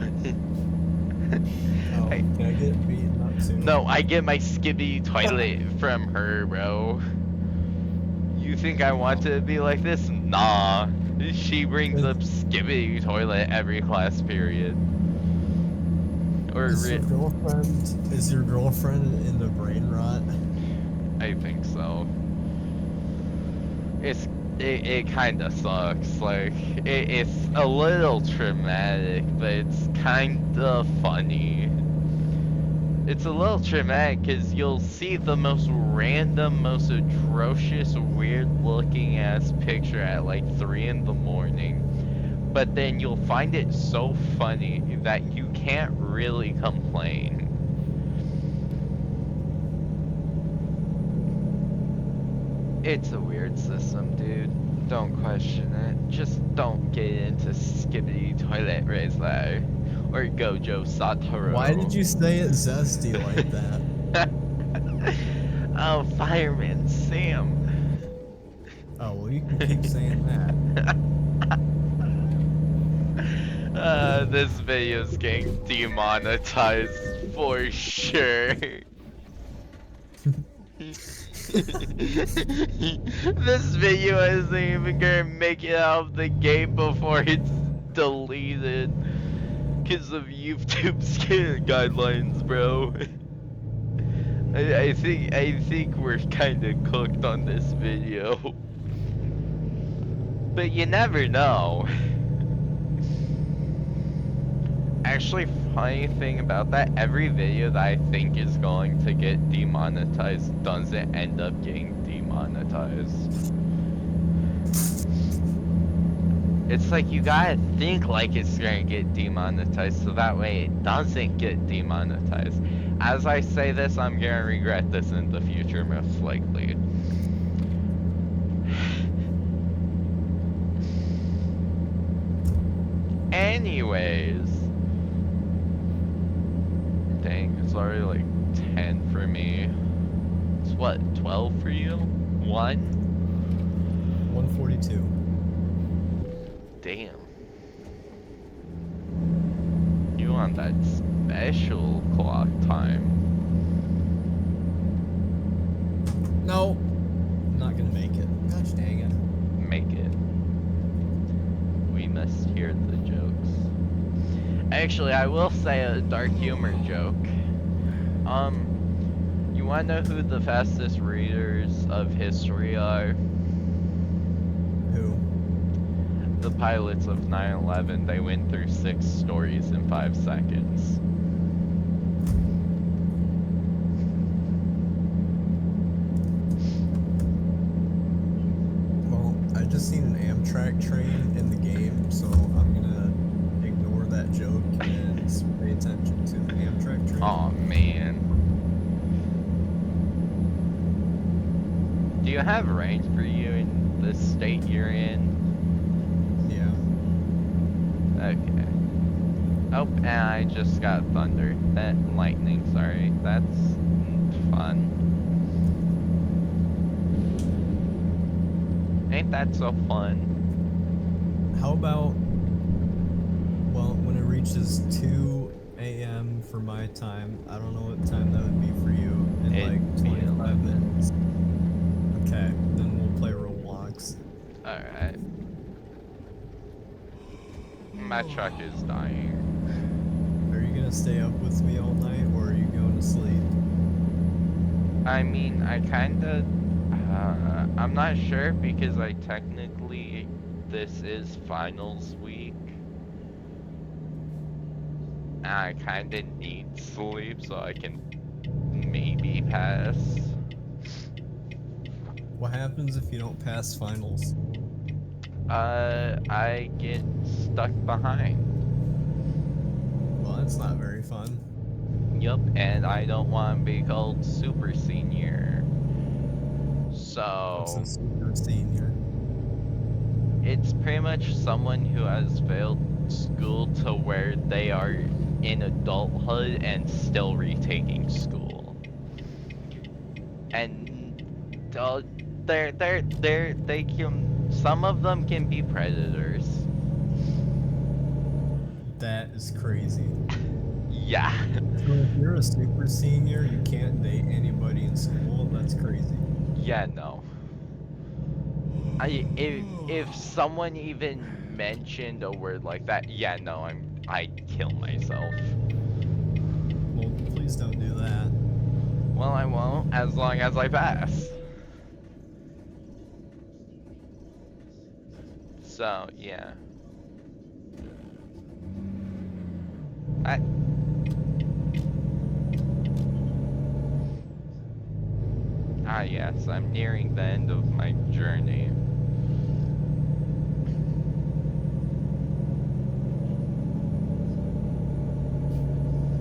S2: Oh,
S1: Hey.
S2: can I get beaten up too?
S1: No, I get my Skippy Toilet from her, bro. You think I want to be like this? Nah. She brings up Skippy Toilet every class period. Or
S2: Is your girlfriend in the brain rot?
S1: I think so. It kind of sucks. Like, it's a little traumatic, but it's kind of funny. It's a little traumatic because you'll see the most random, most atrocious, weird-looking ass picture at like 3 in the morning, but then you'll find it so funny that you can't really complain. It's a weird system, dude. Don't question it. Just don't get into Skibbity Toilet Racer or Gojo Satoru.
S2: Why did you say it zesty like that?
S1: Oh, Fireman Sam.
S2: Oh, well, you can keep saying that.
S1: This video's getting demonetized for sure. This video isn't even gonna make it out of the game before it's deleted because of YouTube's guidelines, bro. I think we're kind of cooked on this video, but you never know. Actually, funny thing about that, every video that I think is going to get demonetized doesn't end up getting demonetized. It's like you gotta think like it's gonna get demonetized so that way it doesn't get demonetized. As I say this, I'm gonna regret this in the future most likely. Anyways. Dang, it's already like 10 for me. It's what, 12 for you? 1?
S2: 142.
S1: Damn. You on that special clock time.
S2: No, I'm not gonna make it. Gosh dang it.
S1: Make it. We must hear the jokes. Actually, I will say a dark humor joke. You wanna know who the fastest readers of history are?
S2: Who?
S1: The pilots of 9/11. They went through 6 stories in 5 seconds.
S2: Well, I just seen an Amtrak train in the game, so I'm gonna ignore that joke and pay attention to the Amtrak train.
S1: Aw, man. Do you have rain for you in the state you're in?
S2: Yeah.
S1: Okay. Oh, and I just got thunder. Lightning, sorry. That's fun. Ain't that so fun?
S2: How about, well, when it reaches 2 a.m. for my time, I don't know what time that would be for you, in
S1: It'd
S2: like
S1: be
S2: 25
S1: 11.
S2: minutes. Okay, then we'll play Roblox.
S1: Alright. My truck is dying.
S2: Are you gonna stay up with me all night, or are you going to sleep?
S1: I mean, I kinda, I'm not sure because this is finals week. And I kinda need sleep so I can maybe pass.
S2: What happens if you don't pass finals?
S1: I get stuck behind.
S2: Well, that's not very fun.
S1: Yup, and I don't want to be called super senior. So,
S2: What's a super senior?
S1: it's pretty much someone who has failed school to where they are in adulthood and still retaking school. And they can, some of them can be predators.
S2: That is crazy.
S1: Yeah.
S2: So if you're a super senior, you can't date anybody in school. That's crazy.
S1: Yeah, no. If someone even mentioned a word like that, yeah, no, I'd kill myself.
S2: Well, please don't do that.
S1: Well, I won't, as long as I pass. So, yeah. Yes, I'm nearing the end of my journey.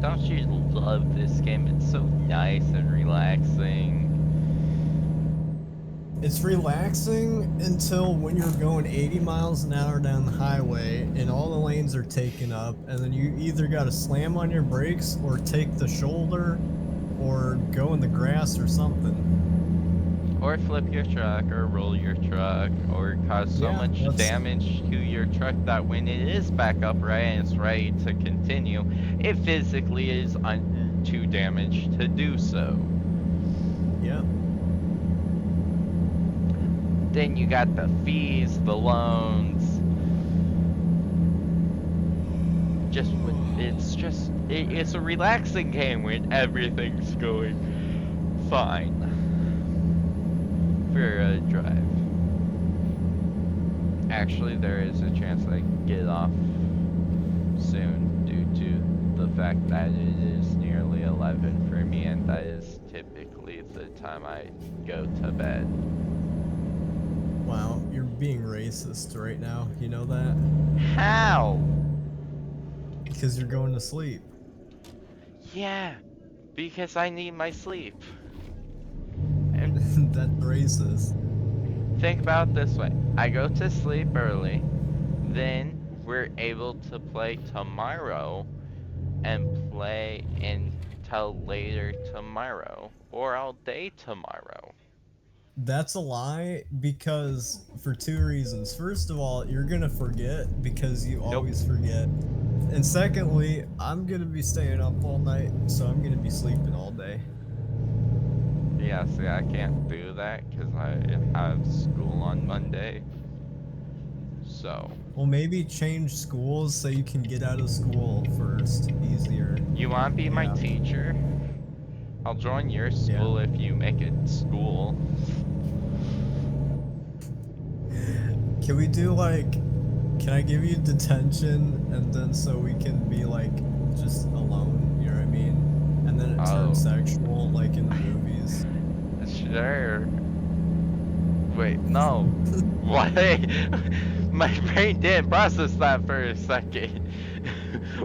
S1: Don't you love this game? It's so nice and relaxing.
S2: It's relaxing until when you're going 80 miles an hour down the highway and all the lanes are taken up, and then you either gotta slam on your brakes or take the shoulder or go in the grass or something.
S1: Or flip your truck, or roll your truck, or cause so
S2: Yeah,
S1: much
S2: that's-
S1: damage to your truck that when it is back upright and it's ready to continue, it physically is too damaged to do so.
S2: Yeah.
S1: Then you got the fees, the loans. It's a relaxing game when everything's going fine for a drive. Actually, there is a chance I get off soon due to the fact that it is nearly 11 for me, and that is typically the time I go to bed.
S2: Wow, you're being racist right now. You know that?
S1: How?
S2: Because you're going to sleep.
S1: Yeah, because I need my sleep. And
S2: That's racist.
S1: think about it this way. I go to sleep early, then we're able to play tomorrow and play until later tomorrow or all day tomorrow.
S2: That's a lie because for two reasons. First of all, you're gonna forget because you
S1: Nope.
S2: always forget. And secondly, I'm gonna be staying up all night, so I'm gonna be sleeping all day.
S1: Yeah, see, I can't do that because I have school on Monday. So,
S2: Well, maybe change schools so you can get out of school first. Easier.
S1: you want to be my
S2: Yeah.
S1: teacher? I'll join your school if you make it school.
S2: Can we do like, can I give you detention and then so we can be like just alone, you know what I mean? And then it turns
S1: Oh.
S2: sexual like in the movies.
S1: Sure. Wait, no. Why? My brain didn't process that for a second.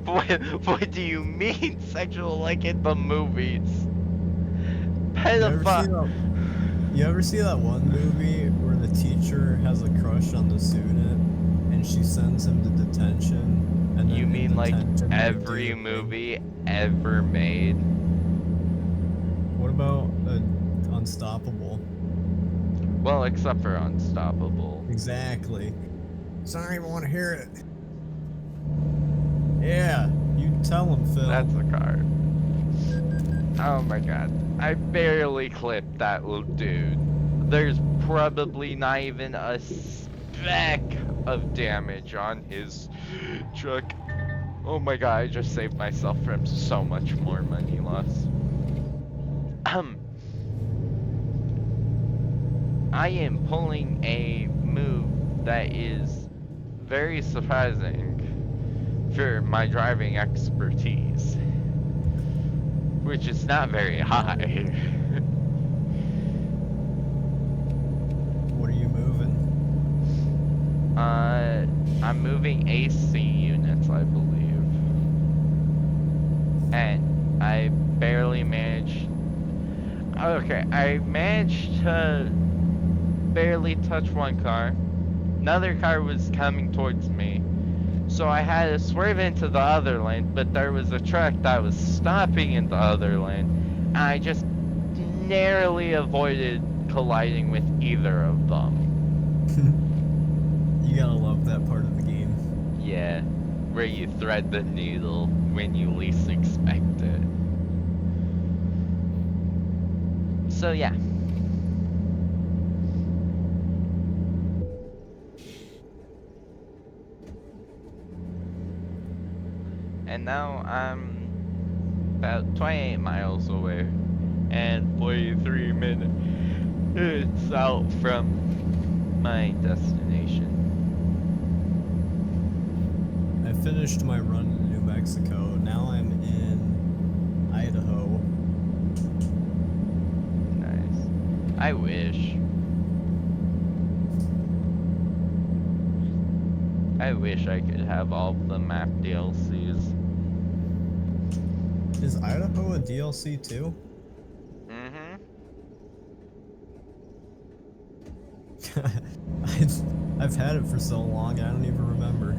S1: What do you mean sexual like in the movies? Pedophile.
S2: You ever see that one movie where the teacher has a crush on the student and she sends him to detention? And then
S1: You
S2: in
S1: mean like
S2: detention, they do
S1: every
S2: the thing?
S1: movie ever made?
S2: What about Unstoppable?
S1: Well, except for Unstoppable.
S2: Exactly. So I don't even want to hear it. Yeah, you tell him, Phil.
S1: That's a card. Oh my god. I barely clipped that little dude. There's probably not even a speck of damage on his truck. Oh my god, I just saved myself from so much more money loss. I am pulling a move that is very surprising for my driving expertise, which is not very high.
S2: What are you moving?
S1: I'm moving AC units, I believe. And I barely managed. Okay, I managed to barely touch one car. Another car was coming towards me. So I had to swerve into the other lane, but there was a truck that was stopping in the other lane. And I just narrowly avoided colliding with either of them.
S2: You gotta love that part of the game.
S1: Yeah, where you thread the needle when you least expect it. So yeah. And now I'm about 28 miles away and 43 minutes out from my destination.
S2: I finished my run in New Mexico. Now I'm in Idaho.
S1: Nice. I wish. I wish I could have all of the map DLCs.
S2: Is Idaho a DLC too?
S1: Mm-hmm.
S2: I've had it for so long, I don't even remember.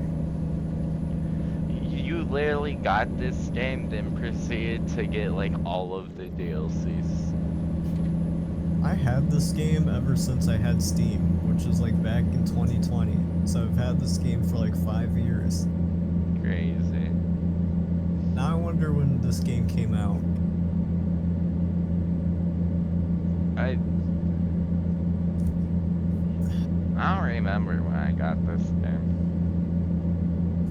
S1: You literally got this game, then proceeded to get like all of the DLCs.
S2: I had this game ever since I had Steam, which was like back in 2020. So I've had this game for like 5 years.
S1: Crazy.
S2: Now I wonder when this game came out.
S1: I don't remember when I got this game.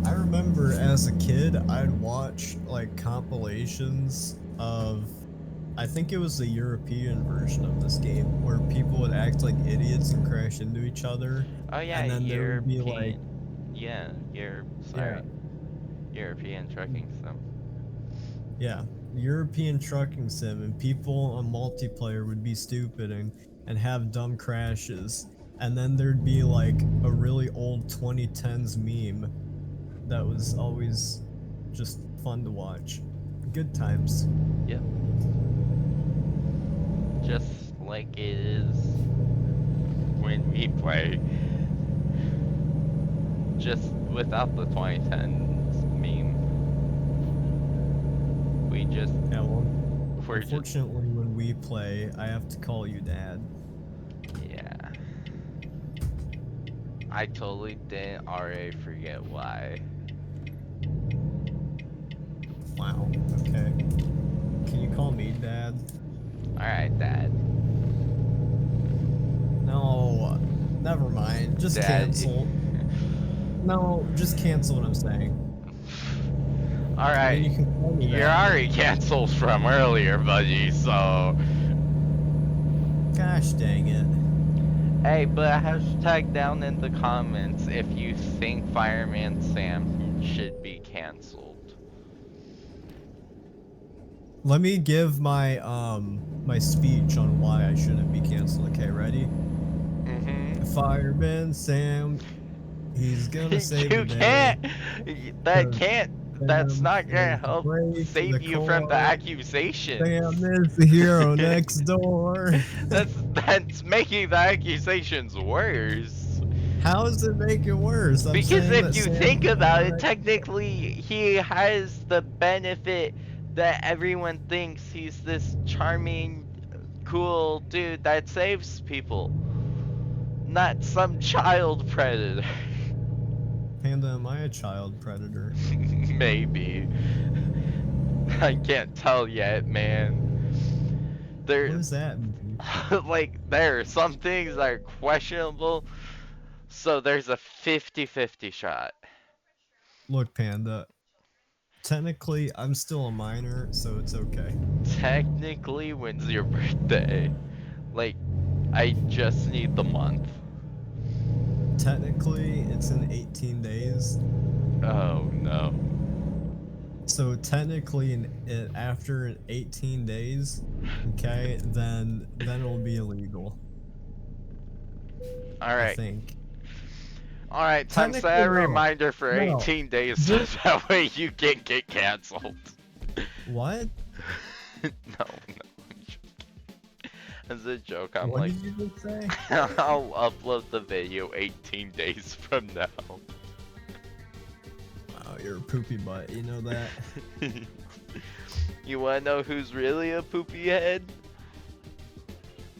S2: I remember as a kid, I'd watch like compilations of, I think it was the European version of this game, where people would act like idiots and crash into each other.
S1: Oh yeah,
S2: And then there would be
S1: European.
S2: like,
S1: Yeah,
S2: yeah,
S1: European trucking sim.
S2: yeah, European trucking sim, and people on multiplayer would be stupid and have dumb crashes. And then there'd be like a really old 2010s meme that was always just fun to watch. Good times.
S1: Yep. Just like it is when we play. Just without the 2010s meme. We just,
S2: Yeah, well,
S1: we're just,
S2: unfortunately, when we play, I have to call you Dad.
S1: yeah. I totally didn't already forget why.
S2: Wow. Okay. Can you call me Dad?
S1: Alright, Dad.
S2: No. Never mind. Just
S1: Dad.
S2: cancel. No, just cancel what I'm saying.
S1: Alright.
S2: You can call me
S1: You're
S2: that.
S1: already canceled from earlier, buddy, so.
S2: Gosh dang it.
S1: Hey, but hashtag down in the comments if you think Fireman Sam should be canceled.
S2: Let me give my my speech on why I shouldn't be canceled. Okay, ready?
S1: Mm-hmm.
S2: Fireman Sam, he's gonna save
S1: You
S2: the day.
S1: can't. That
S2: Cause
S1: can't. That's
S2: Sam
S1: not gonna
S2: is
S1: help
S2: brave to
S1: save
S2: the
S1: you from the
S2: core.
S1: accusations.
S2: Sam is the hero next door.
S1: That's making the accusations worse.
S2: How does it make it worse? I'm
S1: Because
S2: saying
S1: if
S2: that
S1: you
S2: Sam
S1: think
S2: is
S1: about
S2: the
S1: it,
S2: next-
S1: technically he has the benefit that everyone thinks he's this charming, cool dude that saves people. Not some child predator.
S2: Panda, am I a child predator?
S1: Maybe. I can't tell yet, man.
S2: What
S1: There,
S2: does that mean?
S1: like, there are some things that are questionable, so there's a 50-50 shot.
S2: Look, Panda. Technically, I'm still a minor, so it's okay.
S1: Technically, when's your birthday? Like, I just need the month.
S2: Technically, it's in 18 days.
S1: Oh no.
S2: So technically, after 18 days, okay, then it'll be illegal. I
S1: Alright.
S2: think.
S1: Alright, time set a
S2: Technically, no.
S1: reminder for
S2: No.
S1: 18 days so that way you can get cancelled.
S2: What?
S1: No, I'm joking. As a joke, I'm
S2: What
S1: like,
S2: did you just say?
S1: I'll upload the video 18 days from now.
S2: Wow, you're a poopy butt. You know that.
S1: You wanna know who's really a poopy head?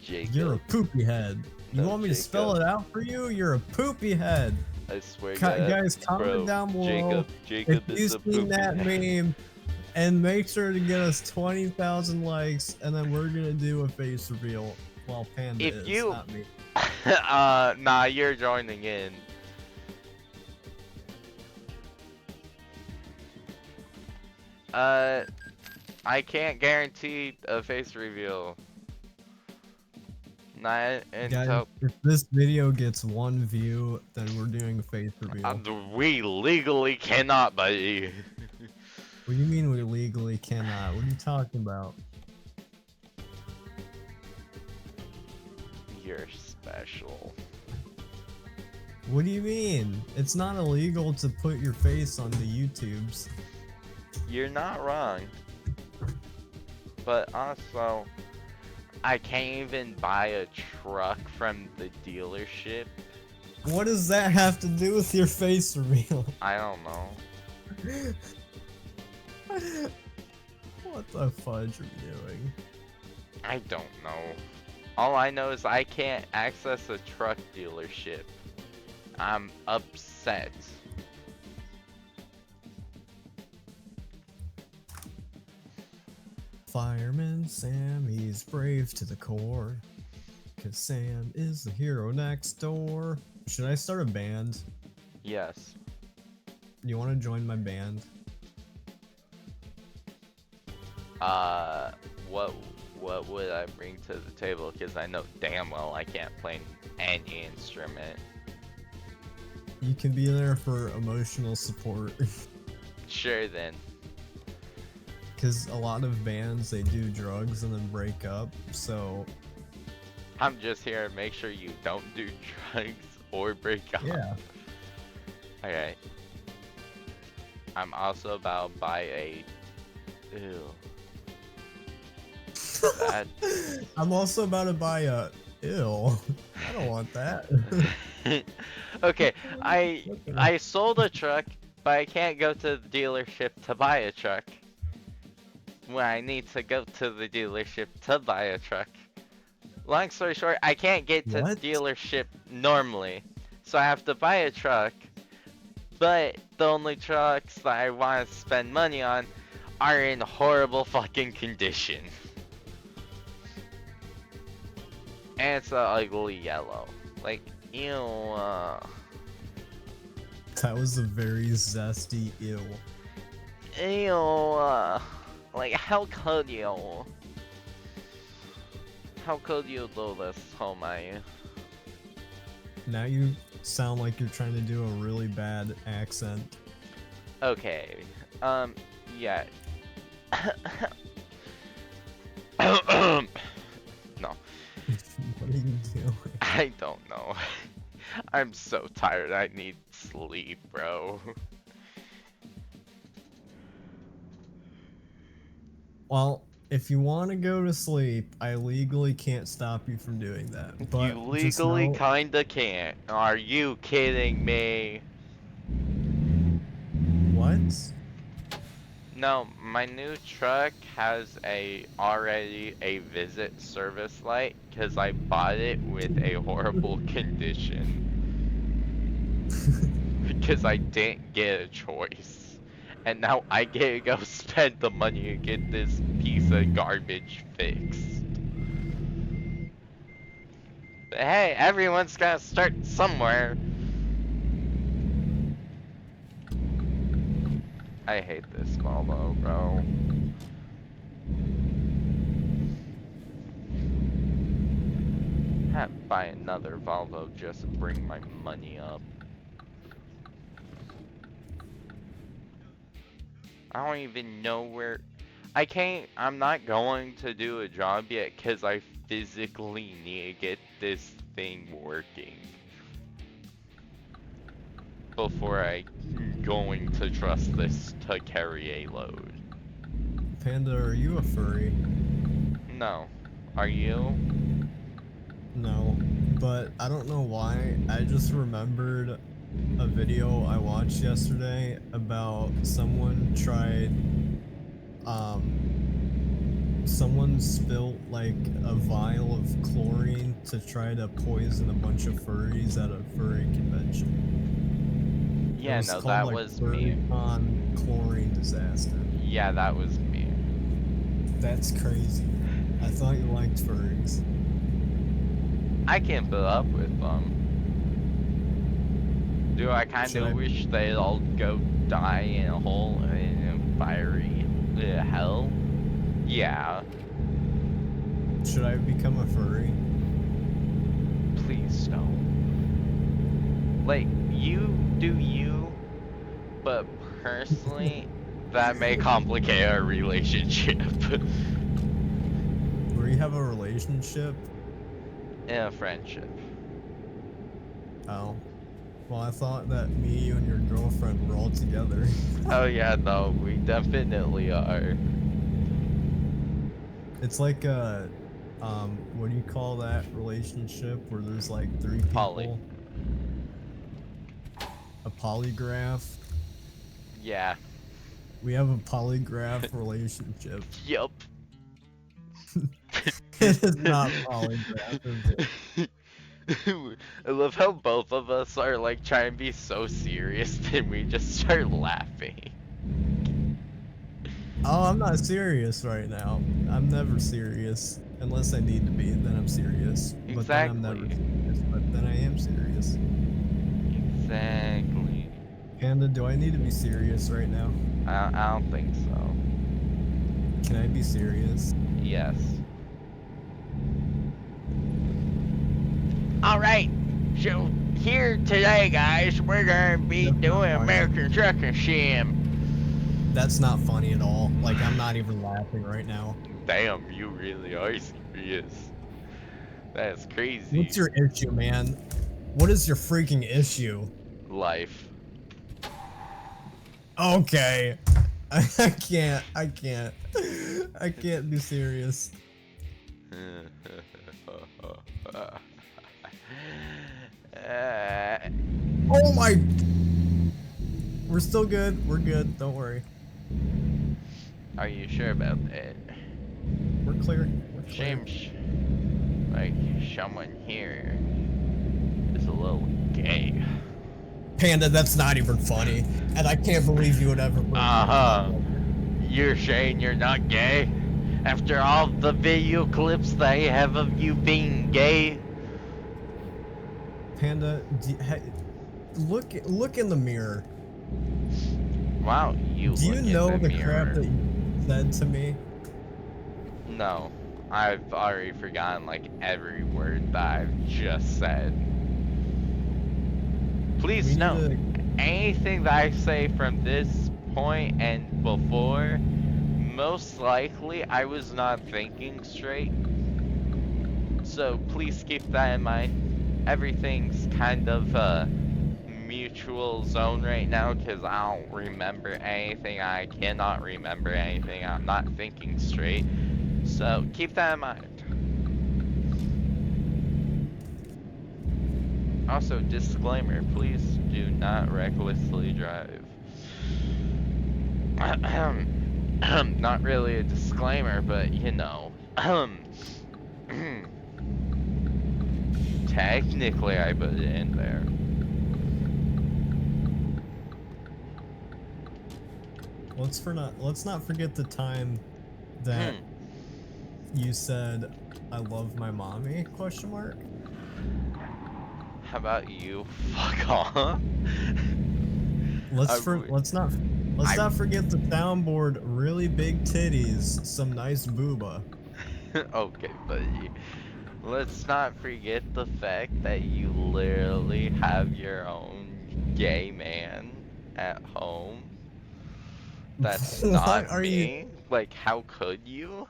S1: Jacob.
S2: You're a poopy head. You
S1: No,
S2: want me to spell
S1: Jacob.
S2: it out for you? You're a poopy head.
S1: I swear,
S2: Guys, comment
S1: bro,
S2: down below
S1: Jacob
S2: if
S1: is
S2: you've
S1: a poopy
S2: seen that
S1: head.
S2: meme, and make sure to get us 20,000 likes, and then we're gonna do a face reveal. Well, Panda
S1: If
S2: is,
S1: you-
S2: not me.
S1: Nah, you're joining in. I can't guarantee a face reveal. Not until
S2: Guys, if this video gets 1 view, then we're doing a face reveal.
S1: we legally cannot, buddy.
S2: What do you mean we legally cannot? What are you talking about?
S1: You're special.
S2: What do you mean? It's not illegal to put your face on the YouTubes.
S1: You're not wrong. But also, I can't even buy a truck from the dealership.
S2: What does that have to do with your face reveal?
S1: I don't know.
S2: What the fudge are you doing?
S1: I don't know. All I know is I can't access a truck dealership. I'm upset.
S2: Fireman Sam, he's brave to the core. Cause Sam is the hero next door. Should I start a band?
S1: Yes.
S2: You want to join my band?
S1: What would I bring to the table? Because I know damn well I can't play any instrument.
S2: You can be there for emotional support.
S1: Sure then.
S2: Because a lot of bands, they do drugs and then break up, so
S1: I'm just here to make sure you don't do drugs or break up.
S2: yeah.
S1: Okay. I'm also about to buy a... Ew. That...
S2: I'm also about to buy a ill. I don't want that.
S1: Okay, I sold a truck, but I can't go to the dealership to buy a truck. When I need to go to the dealership to buy a truck. Long story short, I can't get to
S2: What?
S1: the dealership normally. So I have to buy a truck. But the only trucks that I want to spend money on are in horrible fucking condition. And it's a ugly yellow. Like, ew.
S2: That was a very zesty ill.
S1: Ew. Like, how could you? How could you do this, homie?
S2: Now you sound like you're trying to do a really bad accent.
S1: Okay. Yeah. No,
S2: What are you doing?
S1: I don't know. I'm so tired. I need sleep, bro.
S2: Well, if you want to go to sleep, I legally can't stop you from doing that. But
S1: You
S2: just
S1: legally
S2: know-
S1: kinda can't. Are you kidding me?
S2: What?
S1: No, my new truck has already a visit service light because I bought it with a horrible condition. Because I didn't get a choice. And now I get to go spend the money to get this piece of garbage fixed. But hey, everyone's gotta start somewhere. I hate this Volvo, bro. Have to buy another Volvo just to bring my money up. I don't even know where... I'm not going to do a job yet because I physically need to get this thing working. Before I'm going to trust this to carry a load.
S2: Panda, are you a furry?
S1: No. Are you?
S2: No. But I don't know why. I just remembered a video I watched yesterday about someone spilt like a vial of chlorine to try to poison a bunch of furries at a furry convention. It
S1: Yeah,
S2: was
S1: no,
S2: called,
S1: that
S2: like,
S1: was me.
S2: Furrycon chlorine disaster.
S1: Yeah, that was me.
S2: That's crazy. I thought you liked furries.
S1: I can't put up with them. Do I kind
S2: Should I-
S1: of wish they'd all go die in a hole in a fiery hell? Yeah.
S2: Should I become a furry?
S1: Please don't. Like, you do you, but personally, that may complicate our relationship.
S2: We have a relationship?
S1: In a friendship.
S2: Oh. Well, I thought that me, you, and your girlfriend were all together.
S1: Oh yeah, no, we definitely are.
S2: It's like a, what do you call that relationship where there's like 3 people?
S1: Poly.
S2: A polygraph.
S1: Yeah.
S2: We have a polygraph relationship.
S1: Yup.
S2: It is not polygraph, is it?
S1: I love how both of us are like trying to be so serious, then we just start laughing.
S2: Oh, I'm not serious right now. I'm never serious. Unless I need to be, then I'm serious. But then I'm never
S1: Exactly.
S2: serious, but then I am serious.
S1: Exactly.
S2: Panda, do I need to be serious right now?
S1: I don't think so.
S2: Can I be serious?
S1: Yes. Alright, so here today, guys, we're gonna be
S2: That's not
S1: doing
S2: funny.
S1: American Trucking Sim.
S2: That's not funny at all. Like, I'm not even laughing right now.
S1: Damn, you really are serious. That's crazy.
S2: What's your issue, man? What is your freaking issue?
S1: Life.
S2: Okay. I can't. I can't be serious. Oh my. We're still good. We're good. Don't worry.
S1: Are you sure about that?
S2: We're clear. We're clear.
S1: Seems like someone here is a little gay.
S2: Panda, that's not even funny. And I can't believe you would ever bring that
S1: Uh-huh.
S2: up.
S1: You're saying you're not gay? After all the video clips they have of you being gay?
S2: Panda, look in the mirror.
S1: Wow, you
S2: Do you
S1: look
S2: know
S1: in the
S2: the crap
S1: mirror.
S2: that you said to me?
S1: No, I've already forgotten like every word that I've just said. Please
S2: We
S1: note,
S2: need
S1: anything that I say from this point and before, most likely I was not thinking straight. So please keep that in mind. Everything's kind of a mutual zone right now because I don't remember anything. I cannot remember anything. I'm not thinking straight. So keep that in mind. Also, disclaimer, please do not recklessly drive. Not really a disclaimer, but you know. Technically, I put it in there.
S2: let's not forget the time that
S1: Hmm.
S2: you said I love my mommy? Question mark.
S1: How about you fuck off? I
S2: Let's not forget the soundboard. Really big titties, some nice booba.
S1: Okay, buddy. Let's not forget the fact that you literally have your own gay man at home. That's
S2: What
S1: not
S2: are you?
S1: me. Like, how could you?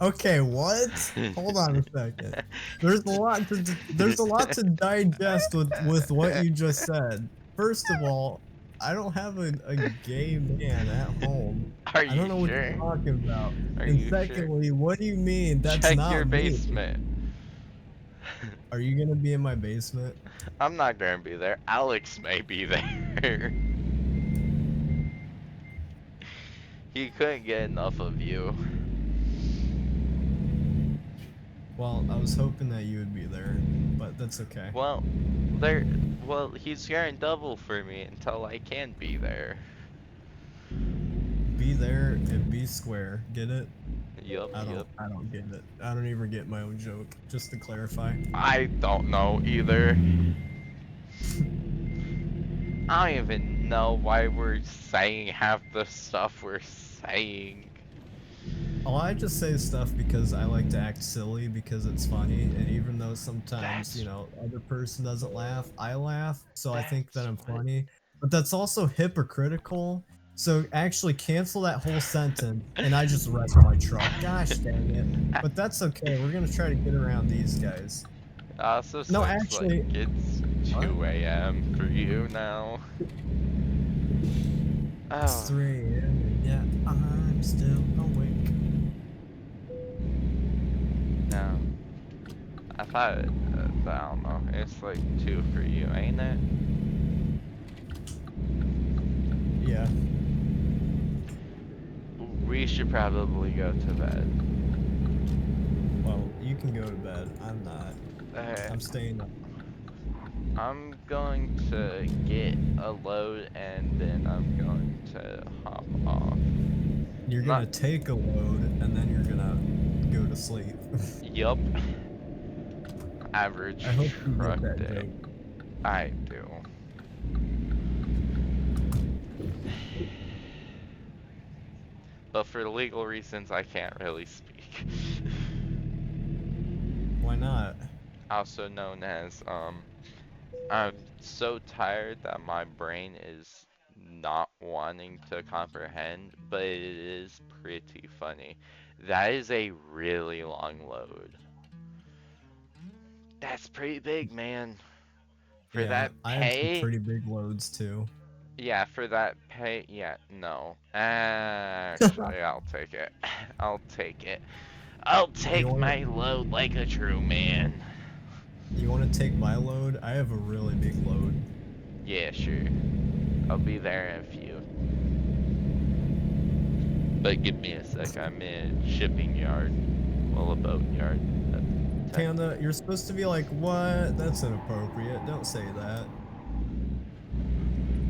S2: Okay, what? Hold on a second. There's a lot to digest with what you just said. First of all, I don't have a gay man at home.
S1: Are
S2: I don't know
S1: you
S2: what
S1: sure?
S2: you're talking about.
S1: Are
S2: And
S1: you sure?
S2: secondly, what do you mean? That's
S1: Check
S2: not
S1: your
S2: me.
S1: basement.
S2: Are you gonna be in my basement?
S1: I'm not gonna be there. Alex may be there. He couldn't get enough of you.
S2: Well, I was hoping that you would be there, but that's okay.
S1: Well, he's getting double for me until I can be there.
S2: Be there and be square. Get it?
S1: Yup, yup.
S2: I don't get it. I don't even get my own joke. Just to clarify.
S1: I don't know either. I don't even know why we're saying half the stuff we're saying.
S2: Oh, I just say stuff because I like to act silly because it's funny, and even though sometimes, you know, other person doesn't laugh, I laugh, so I think that I'm funny. But that's also hypocritical. So actually cancel that whole sentence, and I just rest my truck. Gosh dang it. But that's okay. We're gonna try to get around these guys.
S1: Also,
S2: No,
S1: seems
S2: actually-
S1: like it's 2 a.m. for you now.
S2: It's
S1: Oh,
S2: 3 a.m. Yeah, I'm still awake.
S1: I don't know. It's like 2 for you, ain't it?
S2: Yeah.
S1: We should probably go to bed.
S2: Well, you can go to bed. I'm not.
S1: Okay.
S2: I'm staying up.
S1: I'm going to get a load and then I'm going to hop off.
S2: You're
S1: Not-
S2: gonna take a load and then you're gonna go to sleep.
S1: Yup. Average
S2: I hope you
S1: truck
S2: get that
S1: day.
S2: joke.
S1: I do. But for legal reasons, I can't really speak.
S2: Why not?
S1: Also known as, I'm so tired that my brain is not wanting to comprehend, but it is pretty funny. That is a really long load. That's pretty big, man. For
S2: Yeah,
S1: that
S2: I have some
S1: pay,
S2: pretty big loads too.
S1: yeah, for that pay, yeah, no. Actually, I'll take it. I'll take it. I'll take
S2: wanna-
S1: my load like a true man.
S2: You want to take my load? I have a really big load.
S1: Yeah, sure. I'll be there in a few. But give me a sec, I'm in a shipping yard. Well, a boat yard. That's
S2: Panda, you're supposed to be like, what? That's inappropriate. Don't say that.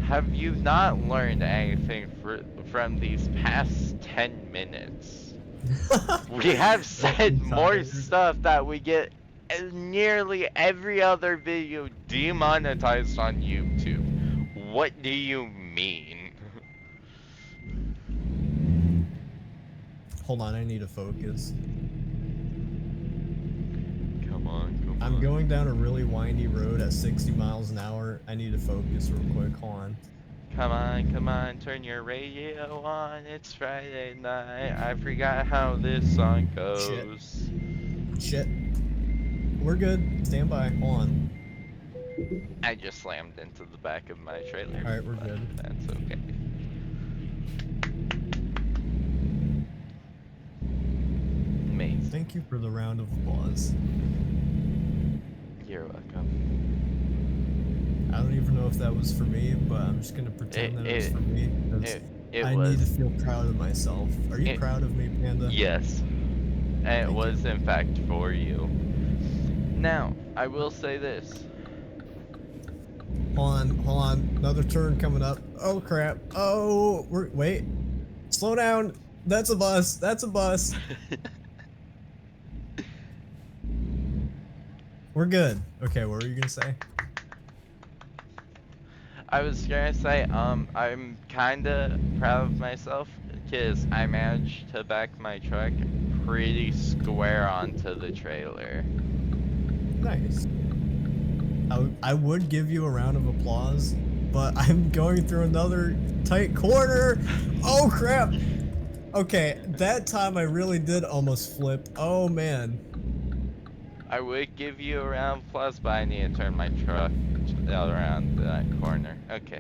S1: Have you not learned anything from these past 10 minutes? We have said more
S2: tired.
S1: stuff that we get nearly every other video demonetized on YouTube. What do you mean?
S2: Hold on, I need to focus.
S1: Come on, come
S2: I'm
S1: on.
S2: going down a really windy road at 60 miles an hour. I need to focus real quick. Hold on.
S1: Come on, turn your radio on. It's Friday night. I forgot how this song goes.
S2: Shit. We're good. Stand by. Hold on.
S1: I just slammed into the back of my trailer.
S2: Alright, we're
S1: but
S2: good.
S1: That's okay. Amazing.
S2: Thank you for the round of applause.
S1: You're welcome.
S2: I don't even know if that was for me, but I'm just gonna pretend that it was for me. 'Cause
S1: It
S2: I
S1: was.
S2: need to feel proud of myself. Are you proud of me, Panda?
S1: Yes. And it
S2: Thank
S1: was in fact for you. Now, I will say this.
S2: Hold on. Another turn coming up. Oh crap. Oh, wait. Slow down. That's a bus. That's a bus. We're good. Okay, what were you gonna say?
S1: I was gonna say, I'm kinda proud of myself because I managed to back my truck pretty square onto the trailer.
S2: Nice. I would give you a round of applause, but I'm going through another tight corner. Oh crap. Okay, that time I really did almost flip. Oh man.
S1: I would give you a round of applause, but I need to turn my truck around that corner. Okay.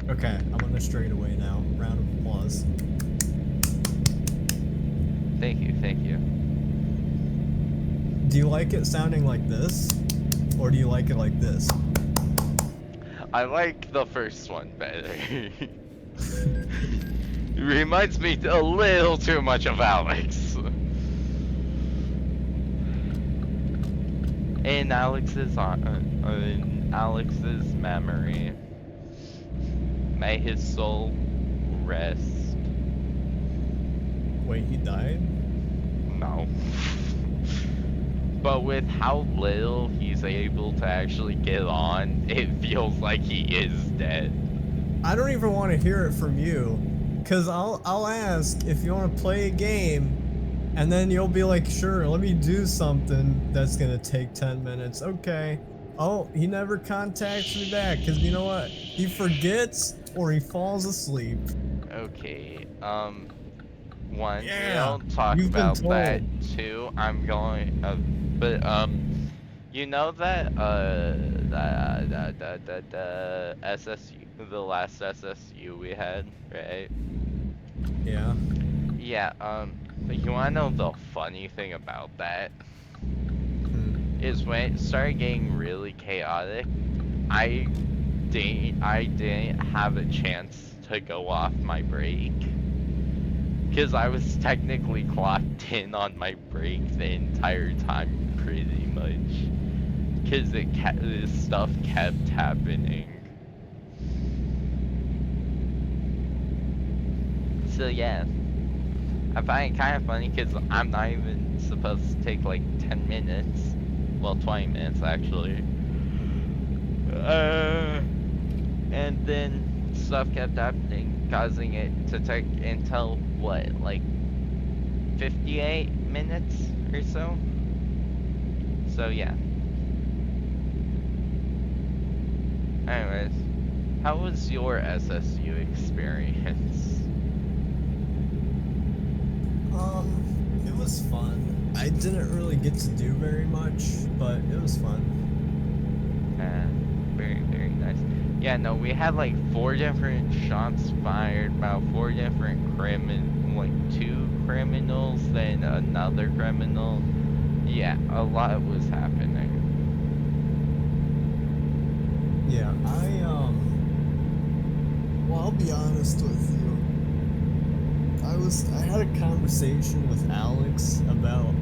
S2: Okay, I'm on the straightaway now. Round of applause.
S1: Thank you, thank you.
S2: Do you like it sounding like this? Or do you like it like this?
S1: I like the first one better. It reminds me a little too much of Alex. In Alex's memory, may his soul rest.
S2: Wait, he died?
S1: No. But with how little he's able to actually get on, it feels like he is dead.
S2: I don't even want to hear it from you. Cause I'll ask if you want to play a game, and then you'll be like, sure, let me do something that's gonna take 10 minutes. Okay. Oh, he never contacts me back, cause you know what? He forgets or he falls asleep.
S1: Okay, one, we
S2: Yeah,
S1: don't talk
S2: you've been
S1: about that.
S2: told.
S1: Two, I'm going, but, you know that, the SSU, the last SSU we had, right?
S2: Yeah.
S1: Yeah, You wanna know the funny thing about that?
S2: Hmm.
S1: Is when it started getting really chaotic, I didn't have a chance to go off my break. Because I was technically clocked in on my break the entire time, pretty much. Because this stuff kept happening. So yeah, I find it kind of funny because I'm not even supposed to take like 10 minutes. Well, 20 minutes actually. And then stuff kept happening, causing it to take until what, like 58 minutes or so? So yeah. Anyways, how was your SSU experience?
S2: It was fun. I didn't really get to do very much, but it was fun.
S1: Very, very nice. Yeah, no, we had like 4 different shots fired, about 4 different like 2 criminals, then another criminal. Yeah, a lot was happening.
S2: Yeah, well, I'll be honest with you. I had a conversation with Alex about,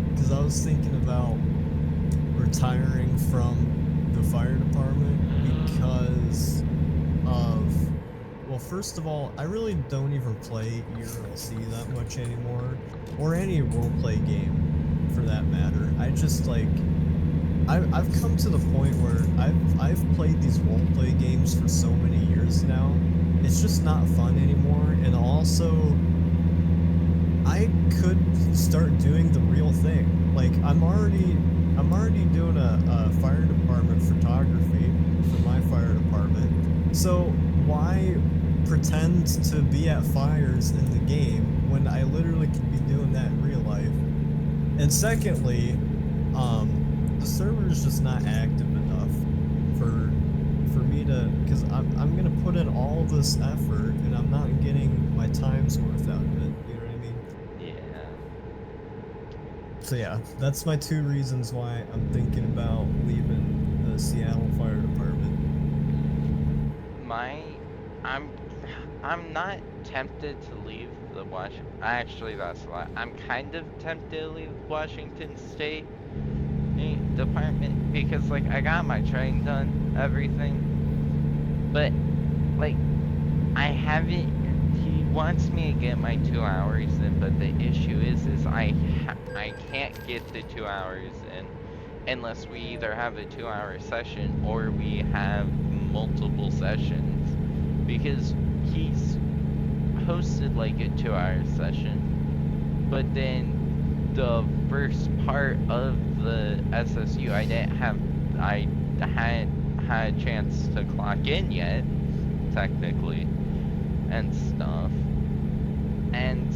S2: because I was thinking about retiring from the fire department because of, well, first of all, I really don't even play ERLC that much anymore, or any roleplay game for that matter. I just like, I've come to the point where I've played these roleplay games for so many years now. It's just not fun anymore, and also I could start doing the real thing. Like I'm already doing a fire department photography for my fire department. So why pretend to be at fires in the game when I literally could be doing that in real life? And secondly, the server is just not active enough for me to, because I'm gonna put in all this effort and I'm not getting my time's worth out of it. You know what I mean?
S1: Yeah.
S2: So yeah, that's my 2 reasons why I'm thinking about leaving the Seattle Fire Department.
S1: My, I'm, I'm not tempted to leave the Actually, that's a lie. I'm kind of tempted to leave Washington State Department because, like, I got my training done, everything, but like, I haven't. He wants me to get my 2 hours in, but the issue is I can't get the 2 hours in unless we either have a 2-hour session or we have multiple sessions, because he's hosted like a 2-hour session, but then the first part of the SSU I hadn't had a chance to clock in yet, technically, and stuff, and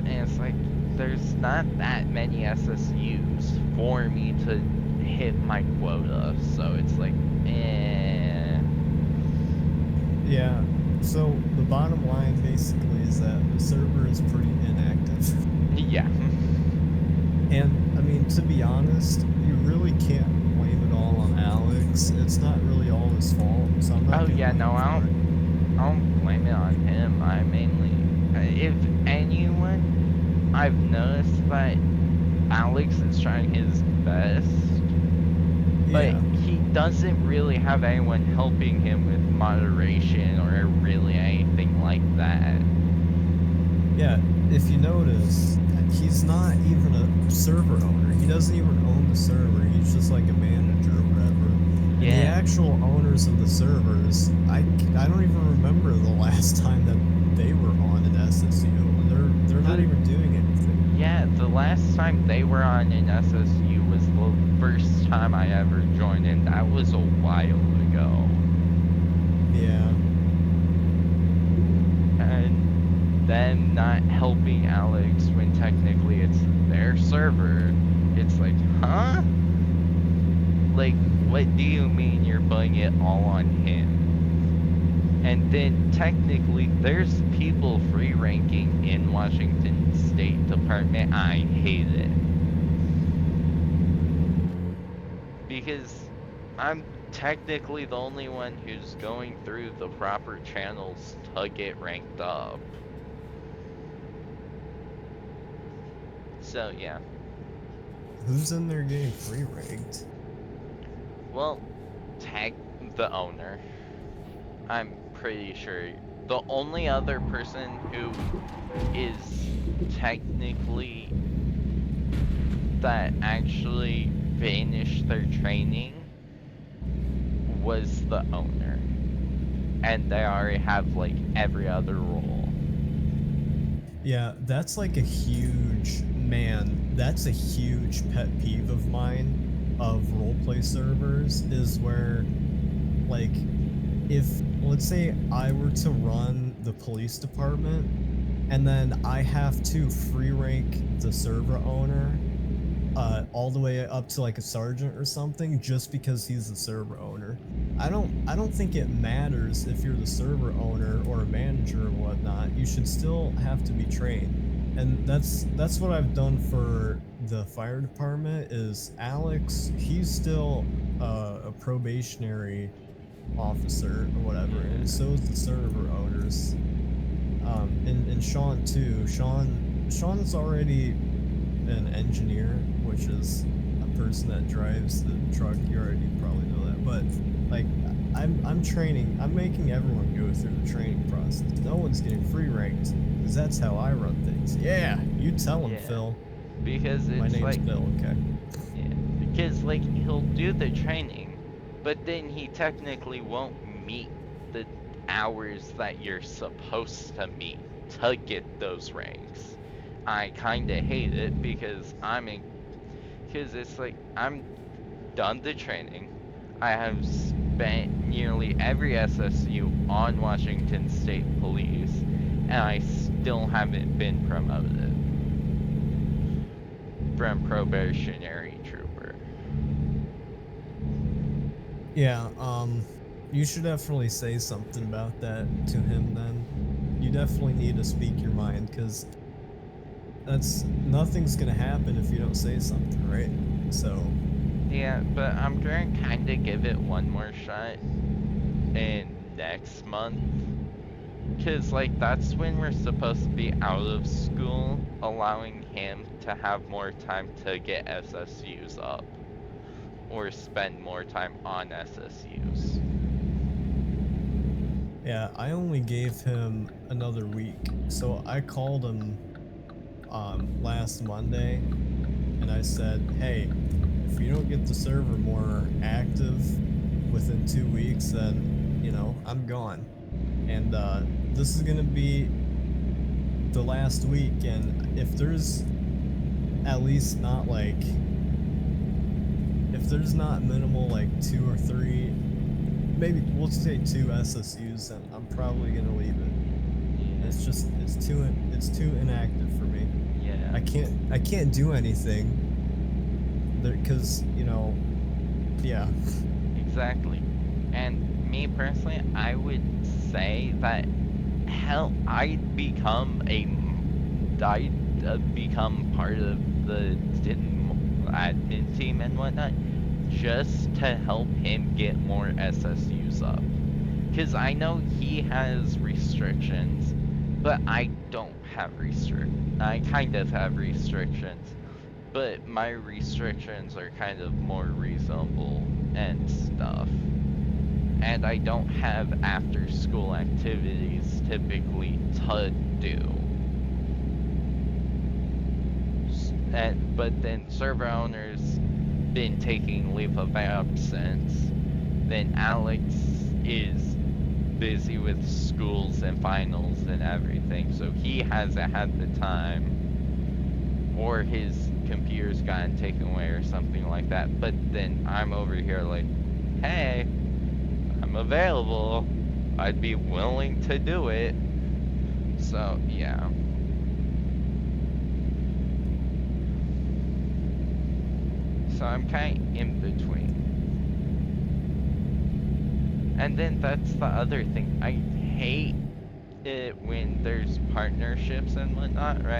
S1: it's like there's not that many SSUs for me to hit my quota, so it's like, eh.
S2: Yeah, so the bottom line basically is that the server is pretty inactive.
S1: Yeah.
S2: And I mean, to be honest, you really can't blame it all on Alex. It's not really all his fault, so I'm not
S1: Oh
S2: gonna
S1: yeah,
S2: blame
S1: no,
S2: him for it.
S1: I don't blame it on him. I mainly, if anyone, I've noticed that Alex is trying his best, but
S2: Yeah.
S1: he doesn't really have anyone helping him with moderation or really anything like that.
S2: Yeah, if you notice, he's not even a server owner. He doesn't even own the server. He's just like a manager or whatever. And the
S1: Yeah.
S2: actual owners of the servers, I don't even remember the last time that they were on an SSU. They're not even doing anything.
S1: Yeah, the last time they were on an SSU was the first time I ever joined, and that was a while ago.
S2: Yeah.
S1: And them not helping Alex when technically it's their server, it's like, huh? Like, what do you mean you're putting it all on him? And then technically there's people free ranking in Washington State State Department, I hate it. Because I'm technically the only one who's going through the proper channels to get ranked up. So, yeah.
S2: Who's in there getting free ranked?
S1: Well, the owner. I'm pretty sure the only other person who is technically that actually finished their training was the owner. And they already have like every other role.
S2: Yeah, that's like a huge that's a huge pet peeve of mine of roleplay servers is where like if let's say I were to run the police department and then I have to free rank the server owner all the way up to like a sergeant or something just because he's the server owner. I don't think it matters if you're the server owner or a manager or whatnot. You should still have to be trained. And that's what I've done for the fire department is Alex, he's still a probationary officer or whatever, and so is the server owners. And Sean too. Sean's already an engineer, which is a person that drives the truck. You already probably know that, but like I'm training. I'm making everyone go through the training process. No one's getting free ranked because that's how I run things. Yeah, you tell him,
S1: Yeah.
S2: Phil.
S1: Because
S2: My
S1: it's
S2: name's
S1: like,
S2: Phil. Okay.
S1: yeah, because like he'll do the training, but then he technically won't meet the hours that you're supposed to meet to get those ranks. I kinda hate it because because it's like I'm done the training. I have spent nearly every SSU on Washington State Police, and I still haven't been promoted from probationary trooper.
S2: Yeah, you should definitely say something about that to him then. You definitely need to speak your mind, because nothing's gonna happen if you don't say something, right? So,
S1: Yeah, but I'm gonna kinda give it one more shot in next month. Cause like that's when we're supposed to be out of school, allowing him to have more time to get SSUs up. Or spend more time on SSUs.
S2: yeah, I only gave him another week. So I called him last Monday and I said, hey, if you don't get the server more active within 2 weeks, then, you know, I'm gone. And this is gonna be the last week, and if there's at least not like if there's not minimal like 2 or 3, maybe we'll say 2 SSUs, then I'm probably gonna leave it. It's just it's too inactive for me.
S1: Yeah.
S2: I can't do anything there because, you know, yeah.
S1: Exactly. And me personally, I would say that hell, I'd become part of the admin team and whatnot just to help him get more SSUs up. Cause I know he has restrictions, but I don't have I kind of have restrictions, but my restrictions are kind of more reasonable and stuff. And I don't have after school activities typically to do. But then server owners been taking leave of absence. Then Alex is busy with schools and finals and everything, so he hasn't had the time. Or his computer's gotten taken away or something like that. But then I'm over here like, hey, I'm available. I'd be willing to do it. So, yeah. So I'm kind of in between. And then that's the other thing. I hate it when there's partnerships and whatnot, right?